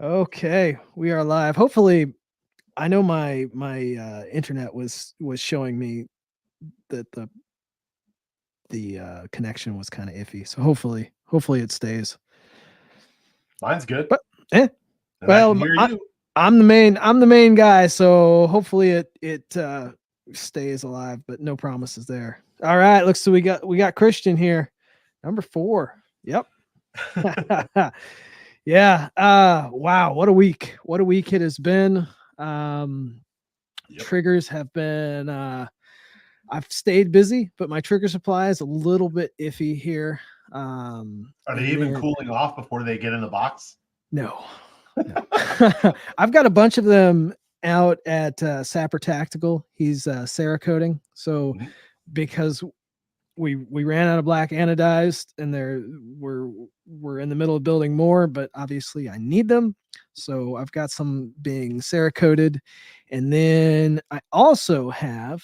Okay, we are live. Hopefully, I know my internet was showing me that the connection was kind of iffy. So hopefully it stays. Mine's good, But eh, and I well, can hear you. I'm the main guy, so hopefully it stays alive. But no promises there. All right, looks so we got Christian here, number 4. Yep. Yeah. Wow. What a week. What a week it has been. Um, Yep. Triggers have been I've stayed busy, but my trigger supply is a little bit iffy here. Are they And even then cooling off before they get in the box? no, no. I've got a bunch of them out at Sapper Tactical. He's Cerakoting. So Mhm. because we ran out of black anodized and we're in the middle of building more, but obviously I need them. So I've got some being Cerakoted. And then I also have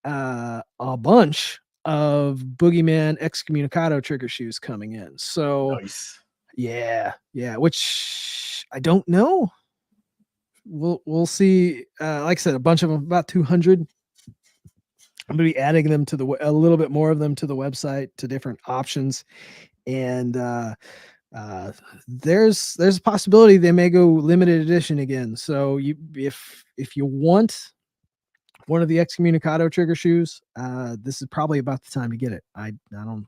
a bunch of Boogeyman Excommunicado trigger shoes coming in. So Nice. yeah, which I don't know. We'll see. Like I said, a bunch of them, about 200. I'm gonna be adding them to a little bit more of them to the website to different options, and uh, there's a possibility they may go limited edition again. So if you want one of the Excommunicado trigger shoes, this is probably about the time to get it. I don't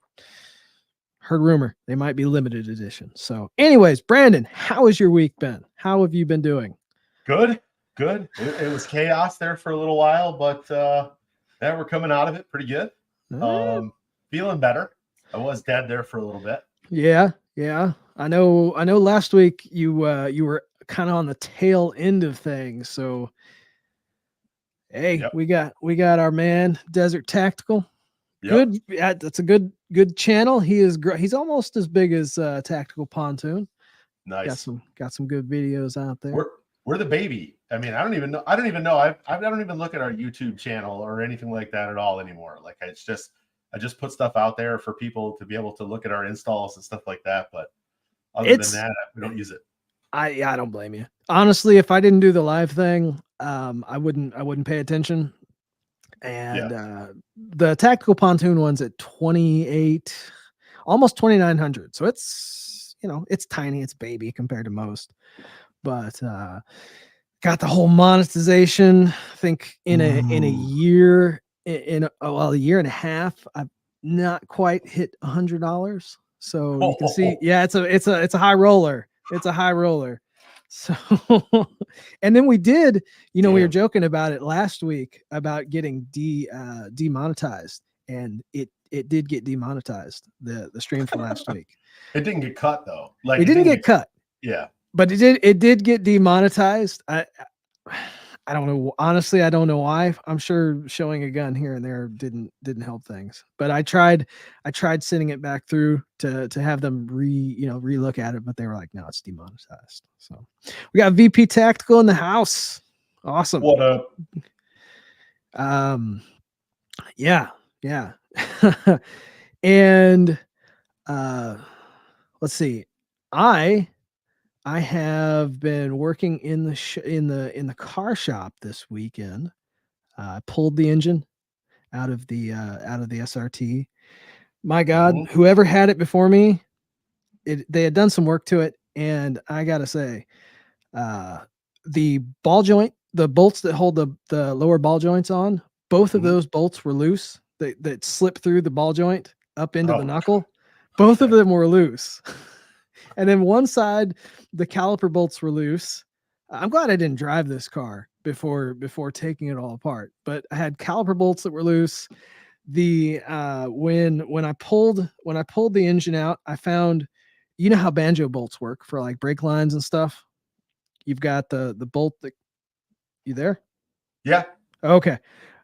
heard rumor they might be limited edition. So, anyways, Brandon, how has your week been? How have you been doing? Good. Good. It was chaos there for a little while, but yeah, we're coming out of it pretty good. Uh, Um, Feeling better. I was dead there for a little bit. yeah. I know. Last week you were kind of on the tail end of things. So, hey, Yep. we got our man Desert Tactical. Yep. Good. Yeah, that's a good channel. He's almost as big as Tactical Pontoon. Got Nice. some good videos out there. We're we're the baby. I mean, I don't even know. I don't even know. I don't even look at our YouTube channel or anything like that at all anymore. Like it's just I just put stuff out there for people to be able to look at our installs and stuff like that. But other than It's that, we don't use it. I don't blame you. Honestly, if I didn't do the live thing, I wouldn't pay attention. Yeah. And the Tactical Pontoon one's at 28, almost 2,900. So it's tiny, it's baby compared to most. But got the whole monetization. I think in a Ooh. year, a year and a half, I've not quite hit $100. So you can see, Oh, yeah, it's a high roller. It's a high roller. So, and then we were damn. joking about it last week about getting demonetized, and it did get demonetized, the stream for last week. It didn't get cut though. Like It it didn't didn't get get. cut, Yeah. but it did get demonetized. I don't know. Honestly, I don't know why. I'm sure showing a gun here and there didn't help things. But I tried sending it back through to have them relook at it, but they were like, no, it's demonetized. So we got VP Tactical in the house. Awesome. What a Um yeah, yeah. And uh let's see. I I have been working in the car shop this weekend. I pulled the engine out of the SRT. My God, mhm. whoever had it before me, they had done some work to it, and I gotta say, uh, the ball joint, the bolts that hold the lower ball joints on, both of Mhm. those bolts were loose. That slip through the ball joint up into the Oh, knuckle. Both of okay. them were loose. And then one side, the caliper bolts were loose. I'm glad I didn't drive this car before taking it all apart. But I had caliper bolts that were loose. The when I pulled the engine out, I found, you know how banjo bolts work for like brake lines and stuff. You've got the bolt that you there. Yeah. Okay,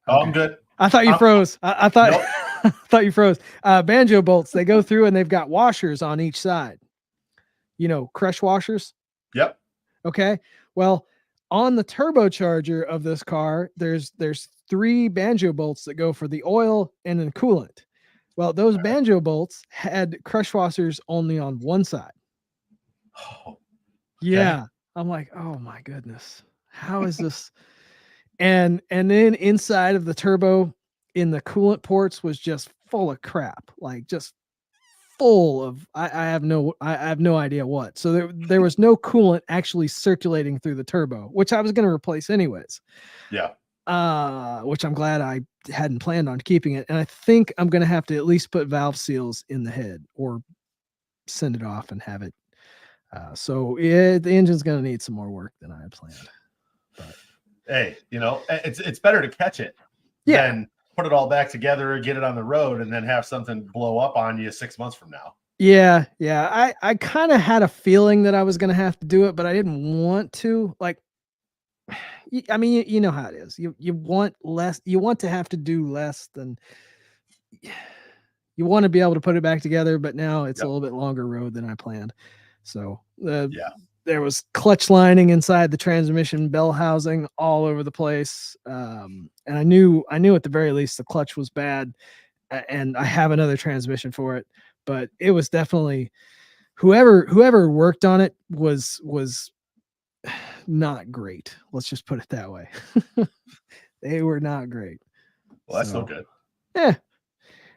Oh, I'm okay. good. I thought you I'm froze. I thought nope. I thought you froze. Banjo bolts, they go through and they've got washers on each side. Crush washers. Yep. Okay. Well, on the turbocharger of this car, there's three banjo bolts that go for the oil and then coolant. Well, those banjo bolts had crush washers only on one side. Oh, okay. Yeah. I'm like, oh my goodness. How is this? And then inside of the turbo in the coolant ports was just full of crap, like just full of I have no idea what. So there was no coolant actually circulating through the turbo, which I was going to replace anyways. Yeah. Which I'm glad I hadn't planned on keeping it. And I think I'm going to have to at least put valve seals in the head or send it off and have it. So yeah, the engine's going to need some more work than I had planned. But Hey, you know, it's better to catch it yeah, than put it all back together, get it on the road, and then have something blow up on you 6 months from now. yeah, yeah. I kind of had a feeling that I was going to have to do it, but I didn't want to. Like, I mean, you know how it is. You want less. You want to have to do less than you want to be able to put it back together. But now it's a Yep. little bit longer road than I planned. So Yeah. there was clutch lining inside the transmission bell housing all over the place, and I knew at the very least the clutch was bad, and I have another transmission for it. But it was definitely whoever worked on it was not great. Let's just put it that way. They were not great. Well, that's no So, good. yeah,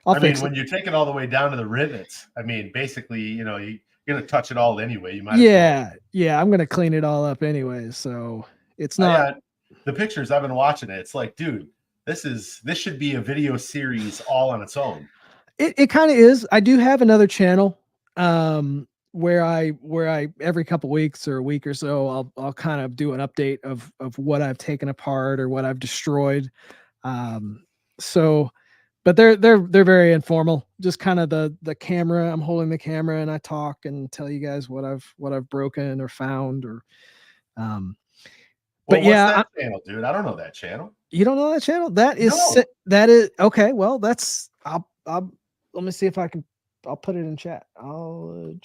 I'll I mean, fix it. when you take it all the way down to the rivets, I mean, basically, you know, you're going to touch it all anyway. You might as well. Yeah, yeah, I'm gonna clean it all up anyways. So it's not. Yeah. The pictures, I've been watching it. It's like, dude, this should be a video series all on its own. It kind of is. I do have another channel, where I every couple weeks or a week or so I'll kind of do an update of what I've taken apart or what I've destroyed. So, but they're very informal. Just kind of the camera. I'm holding the camera and I talk and tell you guys what I've broken or found or. Um, Well, but what's yeah, that channel, dude? I don't know that channel. you don't know that channel? No. That is okay. Well, that's I'll let me see if I can. I'll put it in chat. I'm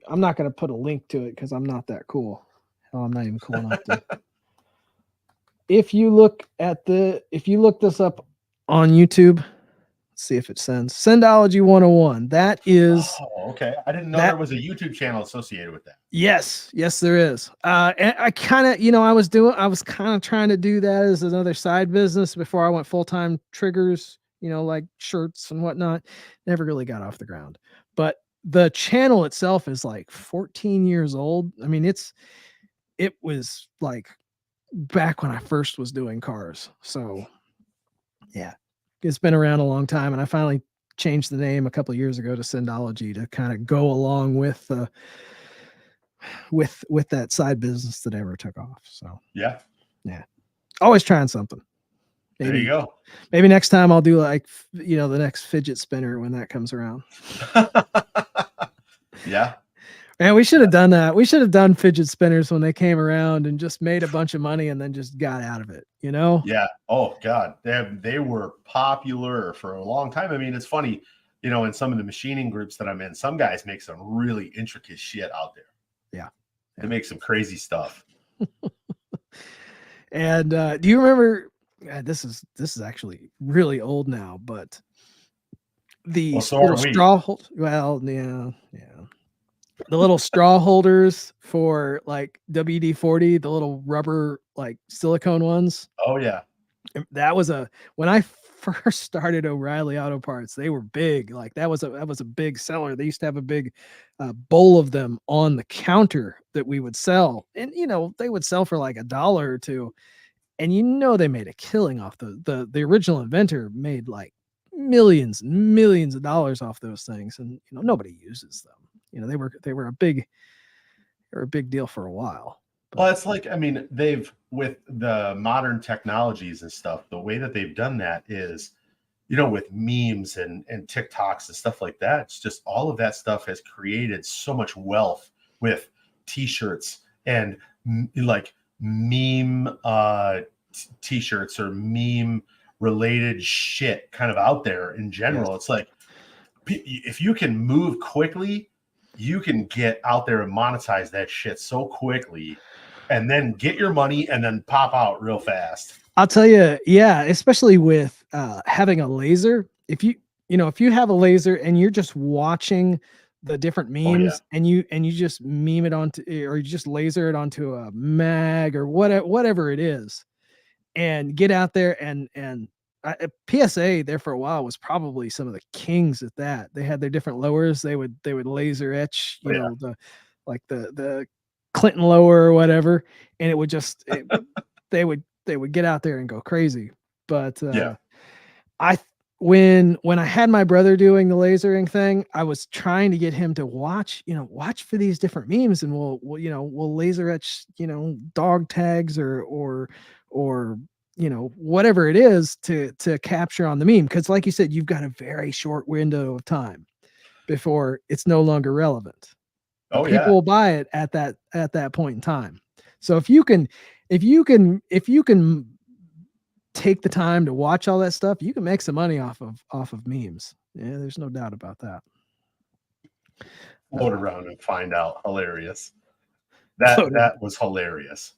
not gonna put a link to it because I'm not that cool. Hell, I'm not even cool enough to. If you look this up on YouTube, let's see if it sends Sendology 101. That is Oh, okay. I didn't know there that. was a YouTube channel associated with that. Yes, there is. And I kind of, I was kind of trying to do that as another side business before I went full time triggers, like shirts and whatnot. Never really got off the ground. But the channel itself is like 14 years old. I mean, it was like back when I first was doing cars. So yeah, it's been around a long time, and I finally changed the name a couple of years ago to Sendology to kind of go along with with that side business that ever took off. So Yeah. always trying something. There you go. Maybe next time I'll do like the next fidget spinner when that comes around. Yeah. Man, we should have done that. We should have done fidget spinners when they came around and just made a bunch of money and then just got out of it, Yeah. Oh God. They were popular for a long time. I mean, it's funny, in some of the machining groups that I'm in, some guys make some really intricate shit out there. Yeah. They make some crazy stuff. And do you remember? This is actually really old now, but the Well, so little are we. straw. Well, yeah. The little straw holders for like WD-40, the little rubber like silicone ones. Oh yeah. That was when I first started O'Reilly Auto Parts, they were big. Like that was a big seller. They used to have a big bowl of them on the counter that we would sell, and they would sell for like $1 or $2, and they made a killing off the original inventor made like millions and millions of dollars off those things, and nobody uses them. They were a big deal for a while. Well, it's like, I mean, with the modern technologies and stuff, the way that they've done that is, with memes and TikToks and stuff like that, it's just all of that stuff has created so much wealth with t-shirts and like meme t-shirts or meme related shit kind of out there in general. Yes. It's like, if you can move quickly, you can get out there and monetize that shit so quickly and then get your money and then pop out real fast. I'll tell you, yeah, especially with having a laser. If you have a laser and you're just watching the different Oh yeah. memes, and you just meme it onto, or you just laser it onto a mag or whatever it is, and get out there and PSA there for a while was probably some of the kings at that. They had their different lowers. They would laser etch, Oh yeah. the like the Clinton lower or whatever, and it would just they would get out there and go crazy. But Yeah. I when I had my brother doing the lasering thing, I was trying to get him to watch for these different memes, and we'll laser etch, dog tags or whatever it is to capture on the meme, because like you said, you've got a very short window of time before it's no longer relevant. But Oh people yeah. will buy it at that point in time. So if you can take the time to watch all that stuff, you can make some money off of memes. Yeah, there's no doubt about that. Float around and find out. Hilarious. Float That was hilarious.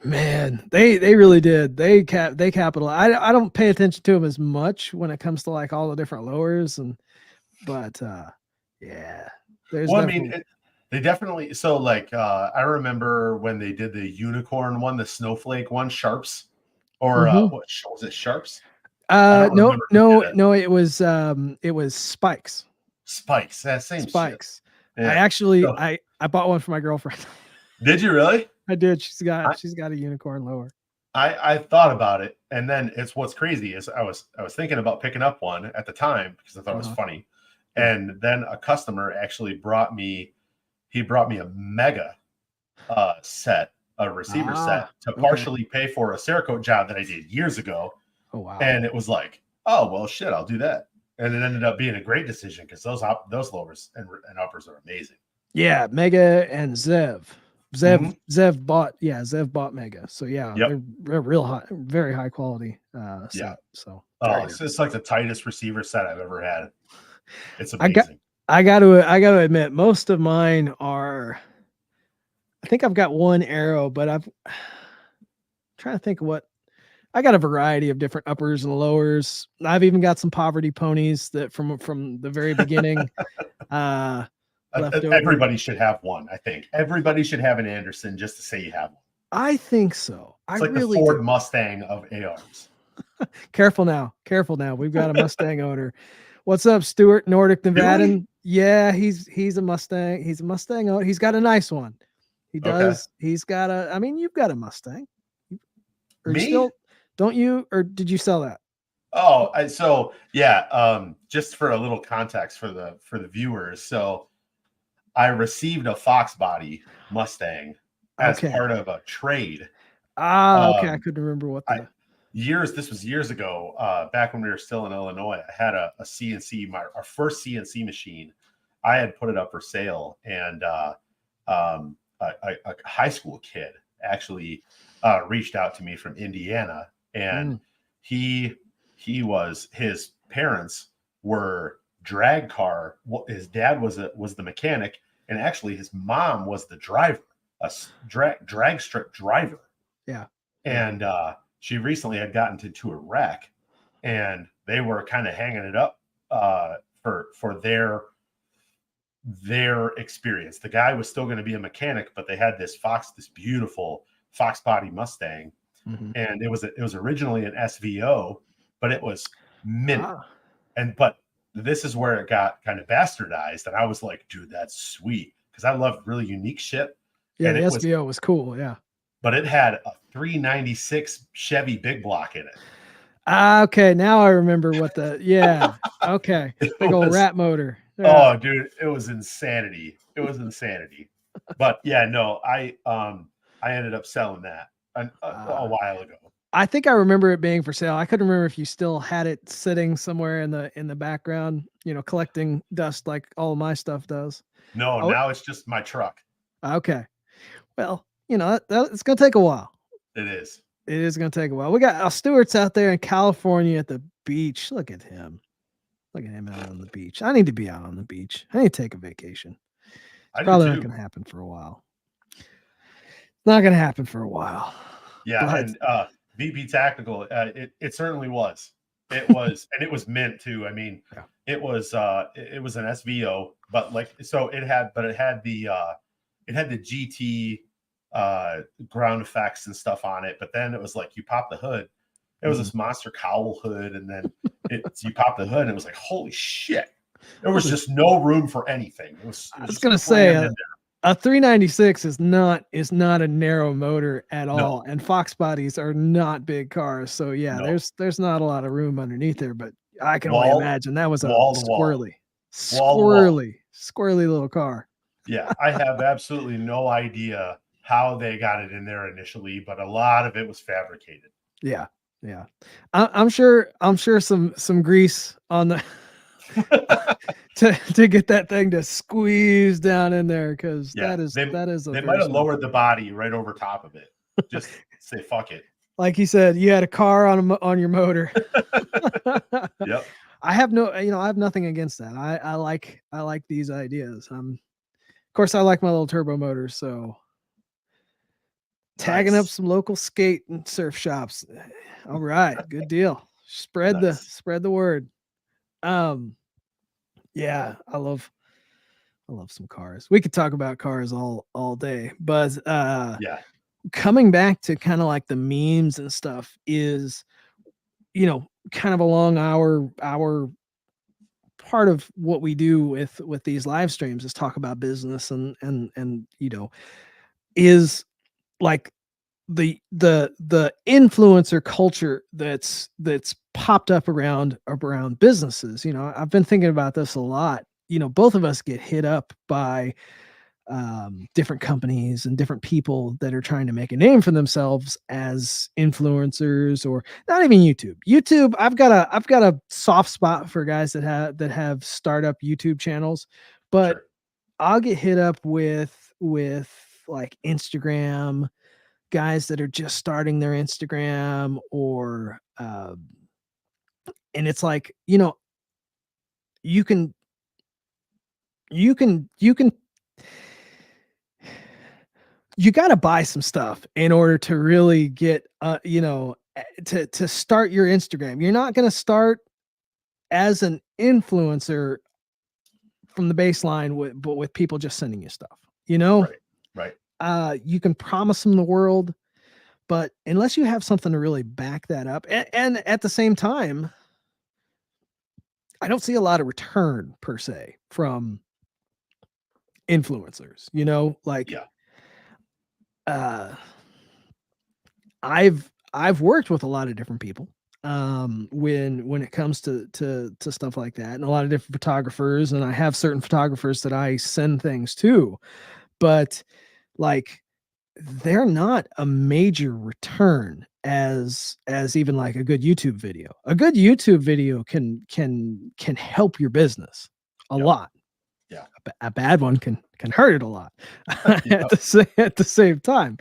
Man, they really did. They capital. I don't pay attention to them as much when it comes to like all the different lowers, but yeah, there's Well, I mean, definitely. they definitely. So, like, I remember when they did the unicorn one, the snowflake one, Sharps, or Mhm. what was it? Sharps? I don't No, remember who no, did it. no. It was spikes. Spikes. That same shit. Spikes. I Yeah. actually So, I bought one for my girlfriend. did you really? I did. She's got I, she's got a unicorn lower. I thought about it, and then it's what's crazy is I was thinking about picking up one at the time because I thought it was Uh-huh. funny, Yeah. and then a customer actually brought me a mega set, a receiver set Ah, to okay. partially pay for a Cerakote job that I did years ago. Oh wow. And it was like, oh, well, shit, I'll do that. And it ended up being a great decision because those lowers and uppers are amazing. Yeah, Mega and Zev. Zev Mhm. Zev bought Mega. So yeah, Yep. they're real high, very high quality Yeah. set. So Oh, very it's nice. like the tightest receiver set I've ever had. It's I got amazing. I got to admit, most of mine are. I think I've got one arrow, but I'm trying to think of what I got a variety of different uppers and lowers. I've even got some poverty ponies that from the very beginning left over. Everybody should have one, I think. Everybody should have an Anderson just to say you have one. I think so. I It's like the really Ford do. Mustang of ARs. Careful now. Careful now. We've got a Mustang owner. What's up, Stuart Nordic Do we? Nevadan? Yeah, he's a Mustang. He's a Mustang owner. He's got a nice one. He Okay. does. He's got a. I mean, you've got a Mustang. Or you Me? still don't you? Or did you sell that? Oh, so yeah. Just for a little context for the viewers, so I received a Fox body Mustang as Okay. part of a trade. Okay. I Um, couldn't remember what I the. This was years ago. Back when we were still in Illinois, I had a CNC, our first CNC machine. I had put it up for sale, and a high school kid actually reached out to me from Indiana, and Mm, he his parents were drag car. His dad was the mechanic, and actually his mom was the driver, a drag strip driver, yeah. Yeah. and she recently had gotten into a wreck, and they were kind of hanging it up for their experience. The guy was still going to be a mechanic, but they had this beautiful Fox body Mustang, Hmm. and it was originally an SVO, but it was mint. Ah. But this is where it got kind of bastardized, and I was like, dude, that's sweet because I love really unique shit. Yeah. And The SVO was cool. Yeah. but it had a 396 Chevy big block in it. Okay. Now I remember what the. Yeah. Okay. It Big old was rat motor. Yeah. Oh, dude, it was insanity. It was insanity. But yeah, no, I ended up selling that a Uh, while ago. I think I remember it being for sale. I couldn't remember if you still had it sitting somewhere in the background, collecting dust like all of my stuff does. No, Oh, now it's just my truck. okay. Well, it's gonna take a while. It is. It is gonna take a while. We got Stewart's out there in California at the beach. Look at him. Look at him out on the beach. I need to be out on the beach. I need to take a vacation. It's I do probably not too. gonna happen for a while. Not gonna happen for a while. Yeah, But and VP Tactical, it certainly was. It was, and it was mint too. I mean, yeah. it was an SVO, but like so it had the GT ground effects and stuff on it. But then it was like you pop the hood, it was Mhm. this monster cowl hood, and then you pop the hood, and it was like holy shit. There Well, was just no room for anything. It I was was just gonna say crammed in a 396 is not a narrow motor at there. No, all, and Fox bodies are not big cars. So yeah, no, there's not a lot of room underneath there. But I can only wall, imagine that was a wall to wall, wall to wall. squirrely little car. Yeah, I have absolutely no idea how they got it in there initially, but a lot of it was fabricated. Yeah, yeah. I'm sure some grease on the to get that thing to squeeze down in there because Yeah, that is a they might very have small lowered car. the body right over top of it. Just say fuck it. Like you said, you had a car on your motor. Yep. I have nothing against that. I like these ideas. Of course, I like my little turbo motors. So tagging up Nice. some local skate and surf shops. All right, good deal. Nice. Spread the word. Um, yeah, I love some cars. We could talk about cars all day, but Yeah. coming back to kind of like the memes and stuff is, kind of along our part of what we do with these live streams is talk about business and is like the influencer culture that's popped up around businesses. I've been thinking about this a lot. Both of us get hit up by different companies and different people that are trying to make a name for themselves as influencers, or not even YouTube. I've got a soft spot for guys that have startup YouTube channels, but Sure. I'll get hit up with like Instagram guys that are just starting their Instagram, or and it's like, you can you can you got to buy some stuff in order to really get to start your Instagram. You're not going to start as an influencer from the baseline with people just sending you stuff. Right. Right. You can promise them the world, but unless you have something to really back that up, and at the same time, I don't see a lot of return per se from influencers. Like Yeah. uh I've worked with a lot of different people when it comes to stuff like that, and a lot of different photographers, and I have certain photographers that I send things to, but like they're not a major return as even like a good YouTube video. A good YouTube video can help your business a Yep. lot. Yeah. A bad one can hurt it a lot Yep. at the same time.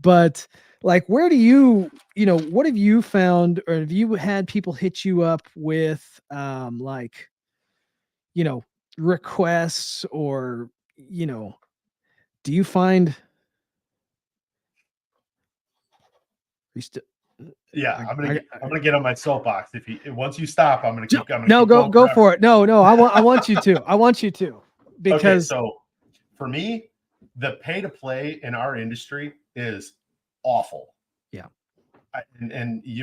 But like, where do what have you found, or have you had people hit you up with like, you know, requests, or, do you find you still Yeah. I I'm gonna get on my soapbox. If you once you stop, I'm gonna no, keep going go forever. for it. No, I want you to. I want you to, Okay, because so for me, the pay to play in our industry is awful. yeah.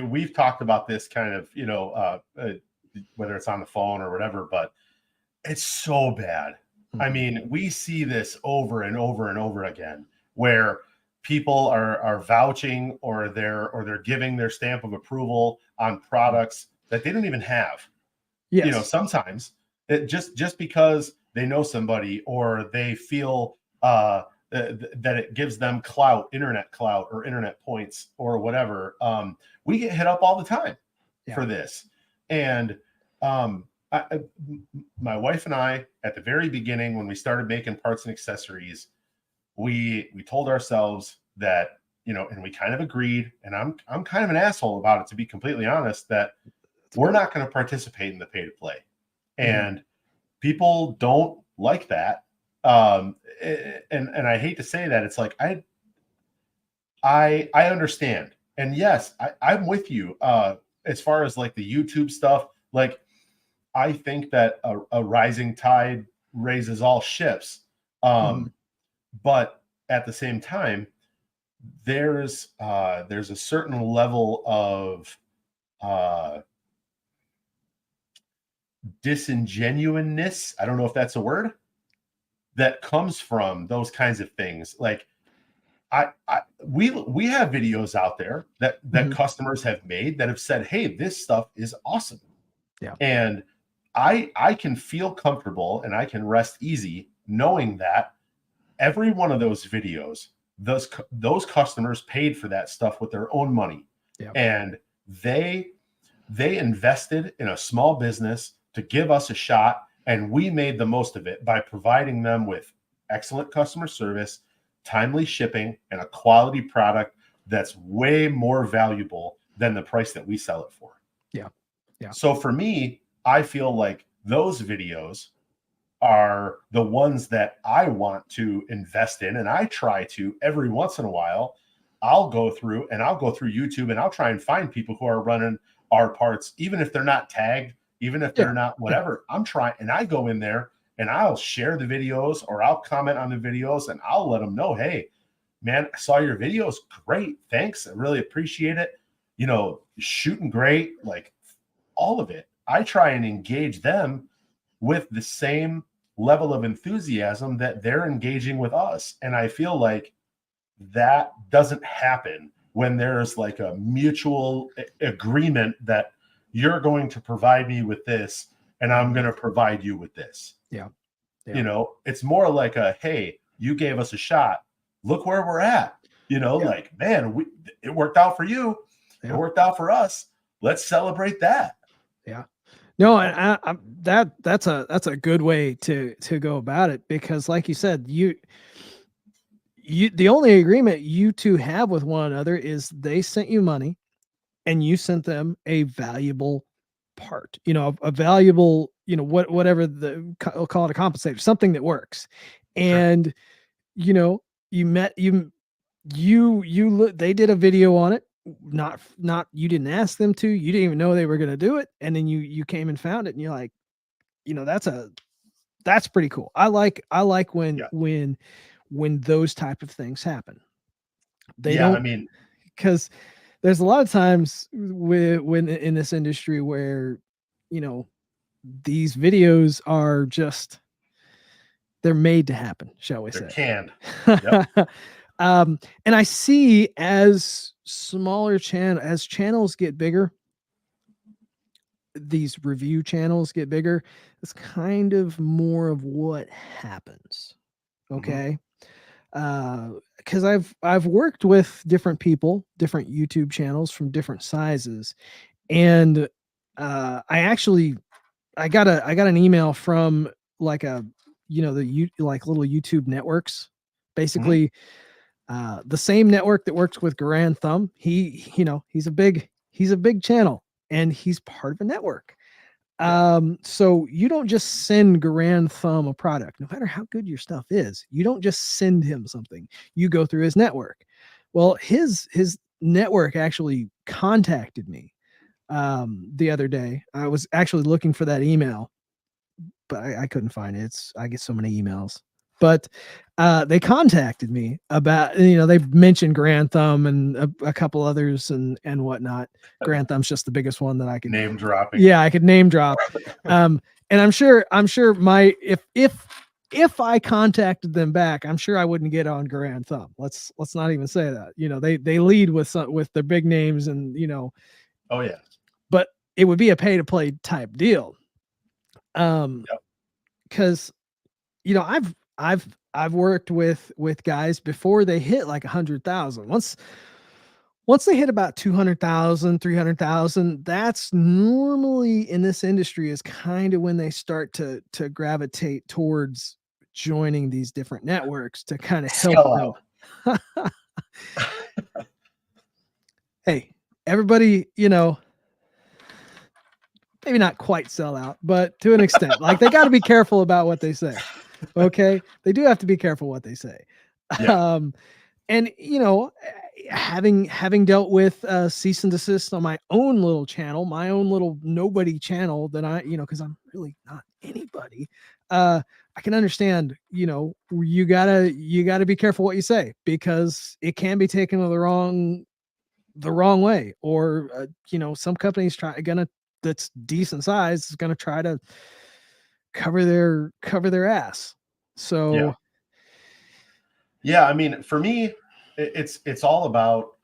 We've talked about this kind of, whether it's on the phone or whatever, but it's so bad. I Mhm. mean, we see this over and over and over again, where people are vouching, or they're giving their stamp of approval on products that they don't even have. Yes. Sometimes it just because they know somebody, or they feel that it gives them internet clout, or internet points, or whatever. We get hit up all the time Yeah. for this. And um, my wife and I, at the very beginning, when we started making parts and accessories, we told ourselves that, and we kind of agreed, and I'm kind of an asshole about it, to be completely honest, that That's we're okay. not going to participate in the pay to play. Mhm. And people don't like that. And I hate to say that. It's like I understand. And yes, I'm with you as far as like the YouTube stuff. Like, I think that a rising tide raises all ships. Mhm. But at the same time, there's a certain level of uh, disingenuousness. I don't know if that's a word that comes from those kinds of things. Like we have videos out there that Mhm. customers have made that have said, "Hey, this stuff is awesome," Yeah. and I can feel comfortable and I can rest easy knowing that every one of those videos, those customers paid for that stuff with their own money, Yeah. and they they invested in a small business to give us a shot, and we made the most of it by providing them with excellent customer service, timely shipping, and a quality product that's way more valuable than the price that we sell it for. Yeah. Yeah. So for me, I feel like those videos are the ones that I want to invest in. And I try to every once in a while, I'll go through YouTube and I'll try and find people who are running our parts, even if they're not tagged, even if they're Yeah. not Yeah. whatever. I'm trying and I go in there and I'll share the videos or I'll comment on the videos and I'll let them know, hey, man, I saw your videos. Great. Thanks. I really appreciate it. Shooting great, like all of it. I try and engage them with the same level of enthusiasm that they're engaging with us. And I feel like that doesn't happen when there's like a mutual agreement that you're going to provide me with this and I'm going to provide you with this. Yeah. Yeah. It's more like a, hey, you gave us a shot. Look where we're at. Yeah. Like, man, it worked out for you. It Yeah. worked out for us. Let's celebrate that. Yeah. No, and that's a good way to go about it, because like you said, you the only agreement you two have with one another is they sent you money and you sent them a valuable part, a valuable, whatever I'll call it, a compensator, something that works. Sure. And, you met, they did a video on it. Not, you didn't ask them to, you didn't even know they were going to do it. And then you came and found it and you're like, that's pretty cool. I like when, Yeah. when those type of things happen. They Yeah. I don't, mean, because there's a lot of times when in this industry where, these videos are just, they're made to happen, shall we they're say. canned. Yep. And I see as as channels get bigger, these review channels get bigger, it's kind of more of what happens. Mm-hmm. Okay. Because I've worked with different people, different YouTube channels from different sizes, and I got an email from like like little YouTube networks, Mm-hmm. basically the same network that works with Grand Thumb. He's a big channel and he's part of a network. Yeah. So you don't just send Grand Thumb a product, no matter how good your stuff is. You don't just send him something. You go through his network. Well, his network actually contacted me the other day. I was actually looking for that email, but I couldn't find it. I get so many emails. But they contacted me about, they've mentioned Grand Thumb and a couple others and whatnot. Grand Thumb's just the biggest one that I could Name dropping. Yeah, I could name drop. And I'm sure my if I contacted them back, I'm sure I wouldn't get on Grand Thumb. Let's not even say that. They lead with their big names and Oh yeah. but it would be a pay to play type deal. Yep. Because I've worked with guys before they hit like 100,000. Once they hit about 200,000, 300,000, that's normally in this industry is kind of when they start to gravitate towards joining these different networks to kind of help Sell them. out. Hey, everybody, maybe not quite sell out, but to an extent, like they got to be careful about what they say. Okay. They do have to be careful what they say. Yeah. and having dealt with cease and desist on my own little channel, my own little nobody channel that I, because I'm really not anybody. I can understand, you gotta be careful what you say, because it can be taken the wrong way, or some companies that's decent size is gonna try to cover their ass. Yeah. So Yeah. I mean, for me, it's all about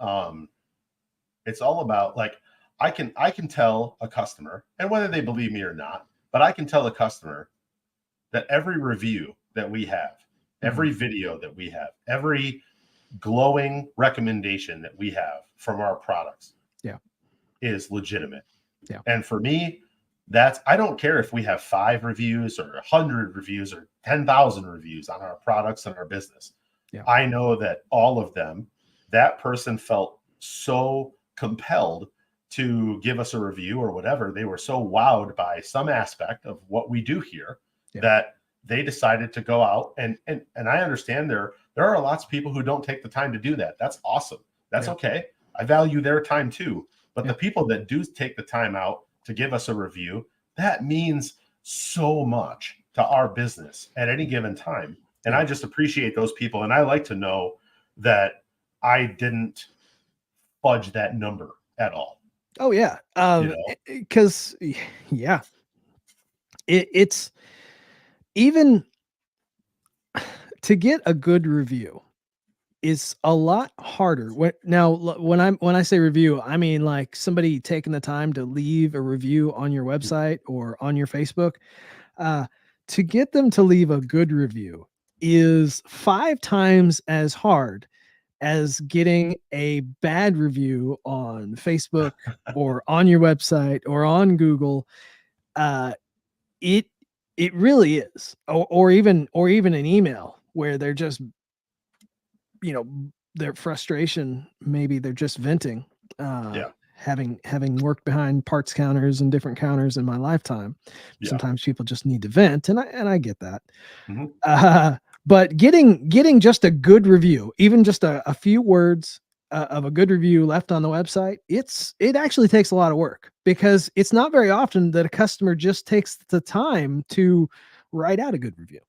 like, I can tell a customer, and whether they believe me or not, but I can tell a customer that every review that we have, every video that we have, every glowing recommendation that we have from our products, yeah, is legitimate. yeah, And for me, I don't care if we have 5 reviews or 100 reviews or 10,000 reviews on our products and our business. yeah, I know that all of them, that person felt so compelled to give us a review or whatever. They were so wowed by some aspect of what we do here, yeah, that they decided to go out, and I understand there are lots of people who don't take the time to do that. That's awesome. That's yeah, okay. I value their time too. But yeah, the people that do take the time out to give us a review, that means so much to our business at any given time. And yeah. I just appreciate those people. And I like to know that I didn't fudge that number at all. Oh yeah. You know? Because yeah, it's even to get a good review is a lot harder. When I say review, I mean like somebody taking the time to leave a review on your website or on your Facebook. Uh, to get them to leave a good review is 5 times as hard as getting a bad review on Facebook or on your website or on Google. Uh, it it really is, or even an email where they're just, you know their frustration, maybe they're just venting. Uh, Yeah. having worked behind parts counters and different counters in my lifetime, Yeah. sometimes people just need to vent, and I get that. Mhm. Uh, but getting just a good review, even just a few words of a good review left on the website, it actually takes a lot of work, because it's not very often that a customer just takes the time to write out a good review.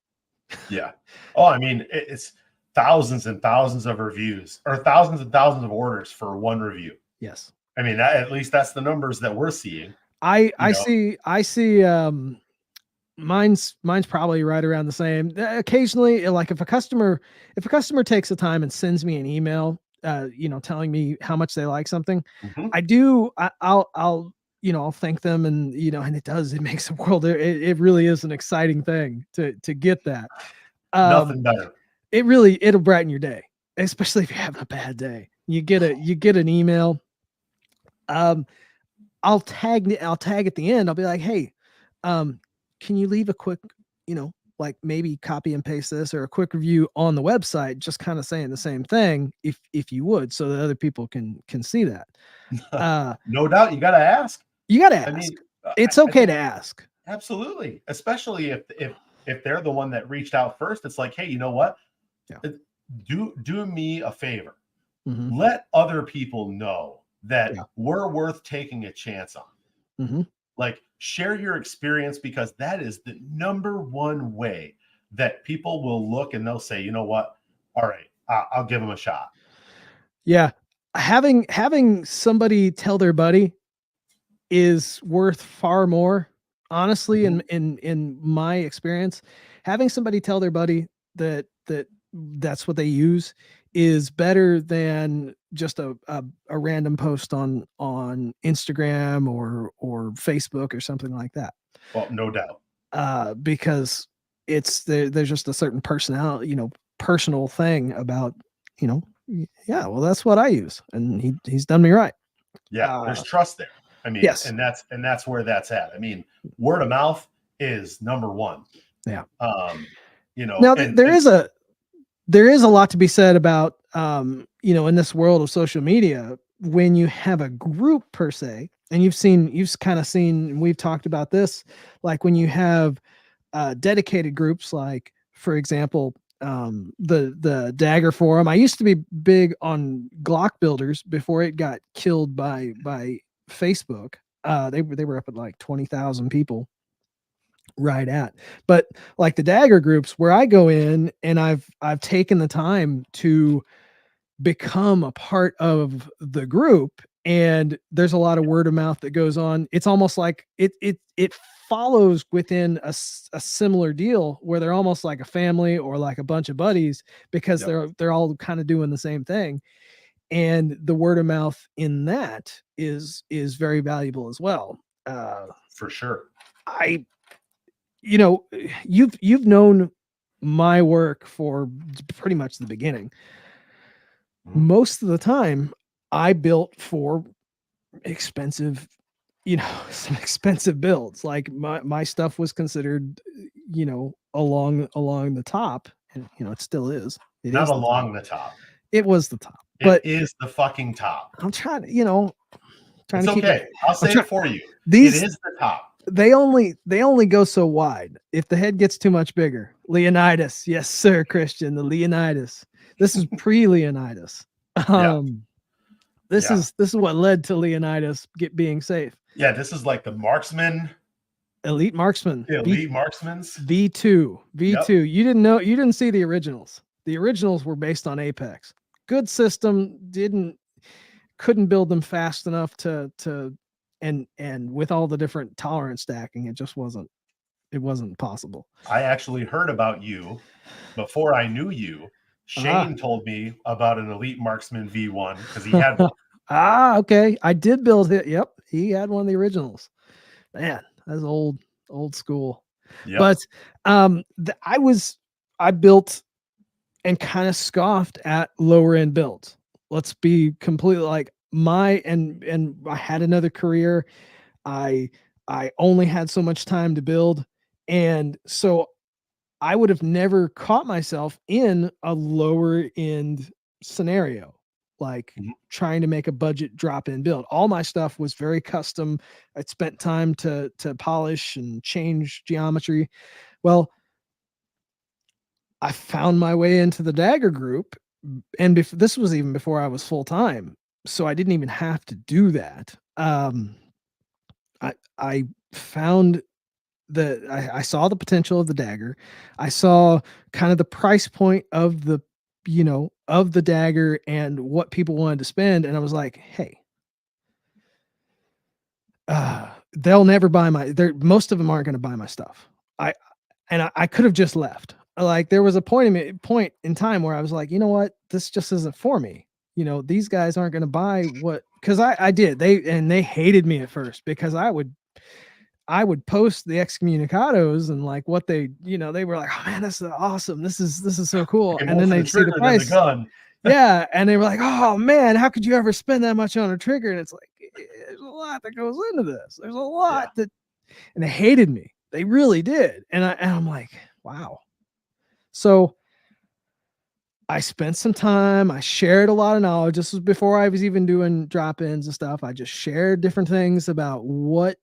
Yeah. Oh, I mean, it's thousands and thousands of reviews, or thousands and thousands of orders for one review. Yes. I mean, at least that's the numbers that we're seeing. I You I know, see I see mine's probably right around the same. Occasionally, like if a customer takes the time and sends me an email, telling me how much they like something, mhm. I'll thank them, and it makes a world. It really is an exciting thing to get that. Um, Nothing better. it'll brighten your day, especially if you're having a bad day. You get an email. Um, I'll tag at the end. I'll be like, hey, um, can you leave a quick, like maybe copy and paste this or a quick review on the website, just kind of saying the same thing, if you would, so that other people can see that. Uh, No doubt, you got to ask. you got to I ask. mean, It's I okay think to ask. absolutely, especially if they're the one that reached out first. It's like, hey, you know what? Yeah. Do me a favor. Hmm. Let other people know that Yeah. we're worth taking a chance on. Hmm. Like, share your experience, because that is the number one way that people will look and they'll say, you know what? All right, I'll give them a shot. Yeah. Having somebody tell their buddy is worth far more, honestly, Mhm. in my experience. Having somebody tell their buddy that's what they use is better than just a random post on Instagram or Facebook or something like that. Well, no doubt. Because there's just a certain personality, personal thing about, yeah, well, that's what I use, and he's done me right. Yeah, there's uh trust there. I mean, yes. and that's where that's at. I mean, word of mouth is number one. Yeah. Um, Now, there and is a lot to be said about, in this world of social media, when you have a group per se, and you've kind of seen, we've talked about this, like when you have dedicated groups, like for example, the Dagger forum. I used to be big on Glock builders before it got killed by Facebook. They were up at like 20,000 people right at. But like the Dagger groups where I go in and I've taken the time to become a part of the group, and there's a lot of word of mouth that goes on. It's almost like it follows within a similar deal where they're almost like a family or like a bunch of buddies, because they're all kind of doing the same thing, and the word of mouth in that is very valuable as well. For sure. I you've known my work for pretty much the beginning. Most of the time I built for expensive, some expensive builds. Like my stuff was considered, along the top, and it still is. It Not is along the top. It was the top. It is the fucking top. I'm trying to, it's to keep okay. it. I'll say it for you. These, it is the top. They only go so wide. If the head gets too much bigger, Leonidas, yes sir, Christian, the Leonidas. This is pre-Leonidas. This is what led to Leonidas being safe. Yeah, this is like the marksman, elite marksman, marksman's V2. Yep. You didn't see the originals. The originals were based on Apex. Good system, couldn't build them fast enough to and with all the different tolerance stacking, it just wasn't possible. I actually heard about you before I knew you. Shane told me about an elite marksman V1 because he had one. Okay. I did build it. Yep. He had one of the originals. Man, that's old school. Yep. But I built and kind of scoffed at lower end builds. Let's be completely like and I had another career. I only had so much time to build. And so I would have never caught myself in a lower end scenario, like trying to make a budget drop in build. All my stuff was very custom. I'd spent time to polish and change geometry. Well, I found my way into the Dagger group, and this was even before I was full time, so I didn't even have to do that. I found I saw the potential of the Dagger. I saw kind of the price point of the Dagger and what people wanted to spend, and I was like, hey, they'll never buy most of them aren't going to buy my stuff. I could have just left. Like there was a point in time where I was like, you know what, this just isn't for me. These guys aren't going to buy what, because I did. They hated me at first because I would post the excommunicados and like what they were like, oh man, this is awesome. This is so cool. And then they'd see the price. The gun. Yeah. And they were like, oh man, how could you ever spend that much on a trigger? And it's like, there's a lot that goes into this. There's a lot and they hated me. They really did. And I'm like, wow. So I spent some time. I shared a lot of knowledge. This was before I was even doing drop-ins and stuff. I just shared different things about what,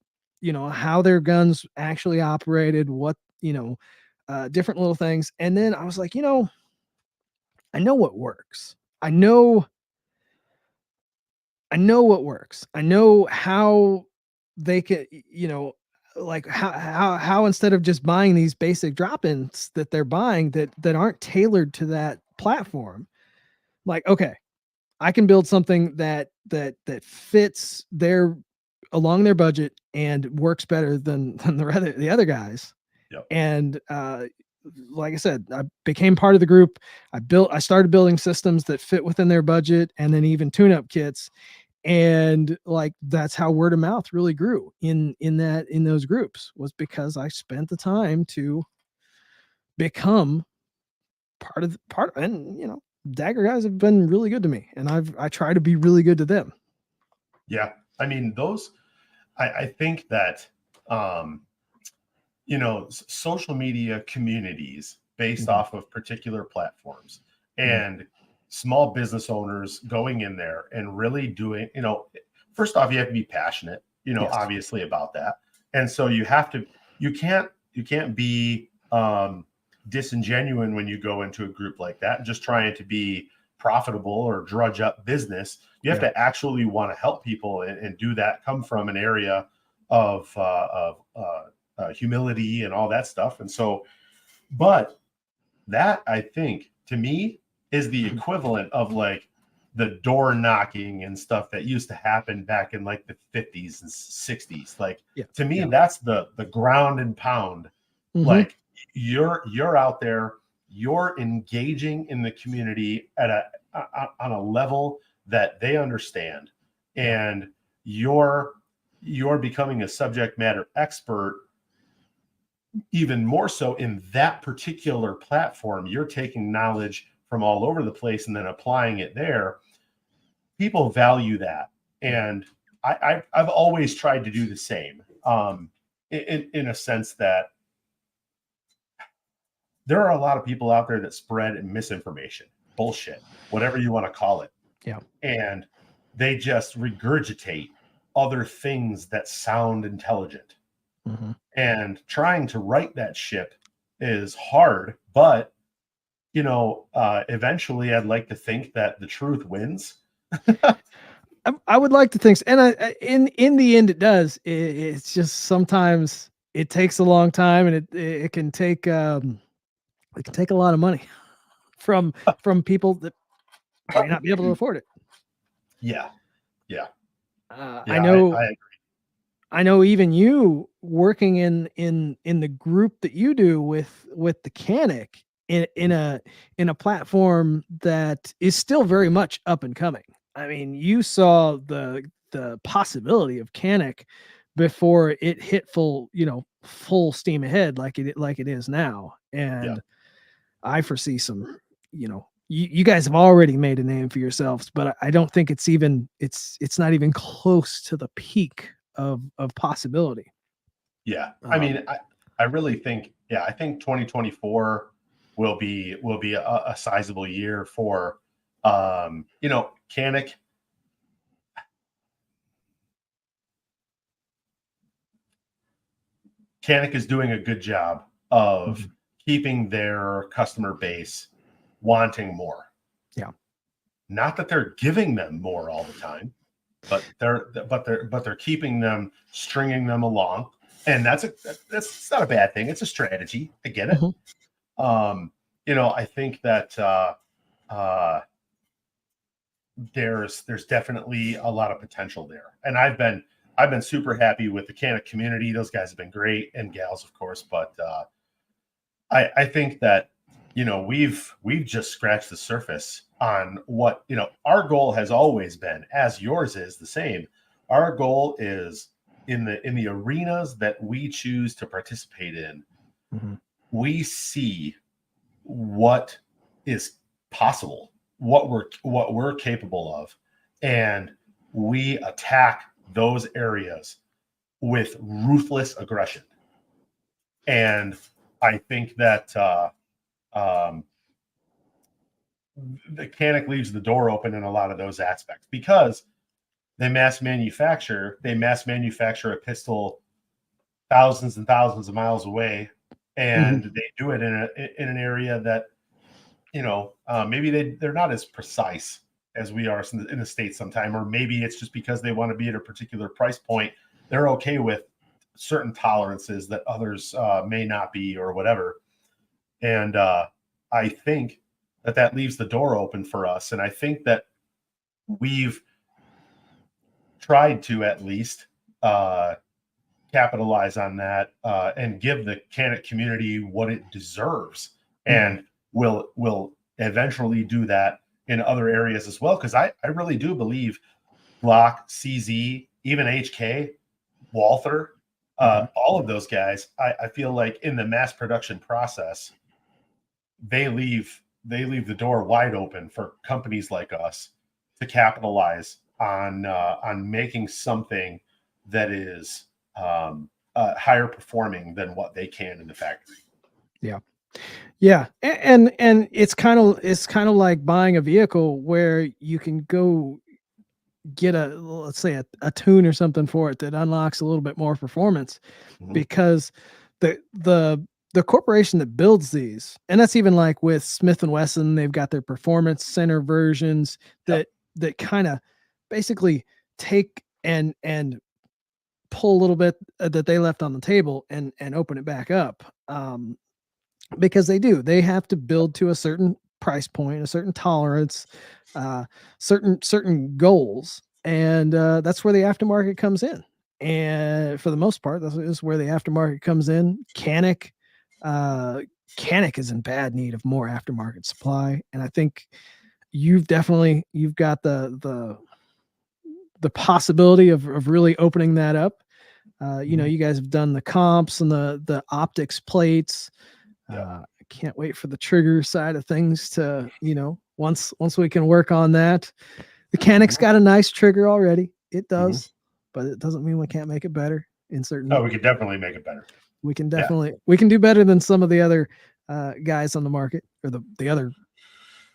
how their guns actually operated, what, different little things. And then I was like, I know what works. I know what works. I know how they can, like how instead of just buying these basic drop-ins that they're buying that aren't tailored to that platform, like, okay, I can build something that fits along their budget and works better than the other guys. Yep. And like I said, I became part of the group. I started building systems that fit within their budget, and then even tune-up kits. And like that's how word of mouth really grew in those groups, was because I spent the time to become part and Dagger guys have been really good to me, and I try to be really good to them. Yeah, I mean those. I think that social media communities based off of particular platforms and small business owners going in there and really doing, first off, you have to be passionate, obviously about that. And so you can't be disingenuine when you go into a group like that and just trying to be profitable or drudge up business. You have to actually want to help people and do that. Come from an area of humility and all that stuff. And so, but that, I think, to me, is the equivalent of like the door knocking and stuff that used to happen back in like the 50s and 60s. Like to me, that's the ground and pound. Like you're out there, you're engaging in the community at on a level that they understand, and you're becoming a subject matter expert even more so in that particular platform. You're taking knowledge from all over the place and then applying it there. People value that, and I've always tried to do the same, in a sense that there are a lot of people out there that spread misinformation, bullshit, whatever you want to call it. Yeah. And they just regurgitate other things that sound intelligent. And trying to right that ship is hard, but eventually I'd like to think that the truth wins. I would like to think so. And in the end it does. It's just sometimes it takes a long time, and it can take a lot of money from people that may not be able to afford it. Yeah. I know. I know even you working in the group that you do with the Canic in a platform that is still very much up and coming. I mean, you saw the possibility of Canic before it hit full steam ahead like it is now. And I foresee some, you guys have already made a name for yourselves, but I don't think it's not even close to the peak of possibility. Yeah. I mean, I really think, I think 2024 will be a sizable year for, Canic. Canic is doing a good job of keeping their customer base wanting more. Yeah. Not that they're giving them more all the time, but they're keeping them, stringing them along. And that's not a bad thing. It's a strategy. I get it. I think that there's definitely a lot of potential there. And I've been super happy with the Canic community. Those guys have been great, and gals, of course. But I think that we've just scratched the surface on what our goal has always been, as yours is the same. Our goal is in the arenas that we choose to participate in. We see what is possible, what we're capable of, and we attack those areas with ruthless aggression. And I think that the Canic leaves the door open in a lot of those aspects, because they mass manufacture a pistol thousands and thousands of miles away, and they do it in an area that maybe they're not as precise as we are in the States sometime, or maybe it's just because they want to be at a particular price point. They're okay with certain tolerances that others may not be, or whatever. And I think that leaves the door open for us. And I think that we've tried to at least capitalize on that and give the Canic community what it deserves, and will eventually do that in other areas as well. Because I really do believe Glock, CZ, even HK, Walther, all of those guys, I feel like in the mass production process, they leave the door wide open for companies like us to capitalize on making something that is higher performing than what they can in the factory. Yeah, and it's kind of like buying a vehicle where you can go get let's say a tune or something for it that unlocks a little bit more performance, because the the corporation that builds these, and that's even like with Smith and Wesson, they've got their performance center versions Yep. that kind of basically take and pull a little bit that they left on the table and open it back up. Because they have to build to a certain price point, a certain tolerance, certain goals, and that's where the aftermarket comes in. And for the most part, this is where the aftermarket comes in. Uh, Canic is in bad need of more aftermarket supply, and I think you've got the possibility of really opening that up. You guys have done the comps and the optics plates. Yep. I can't wait for the trigger side of things to, once we can work on that. The Canic's got a nice trigger already. It does, but it doesn't mean we can't make it better in certain. Oh, we could definitely make it better. We can do better than some of the other guys on the market, or the other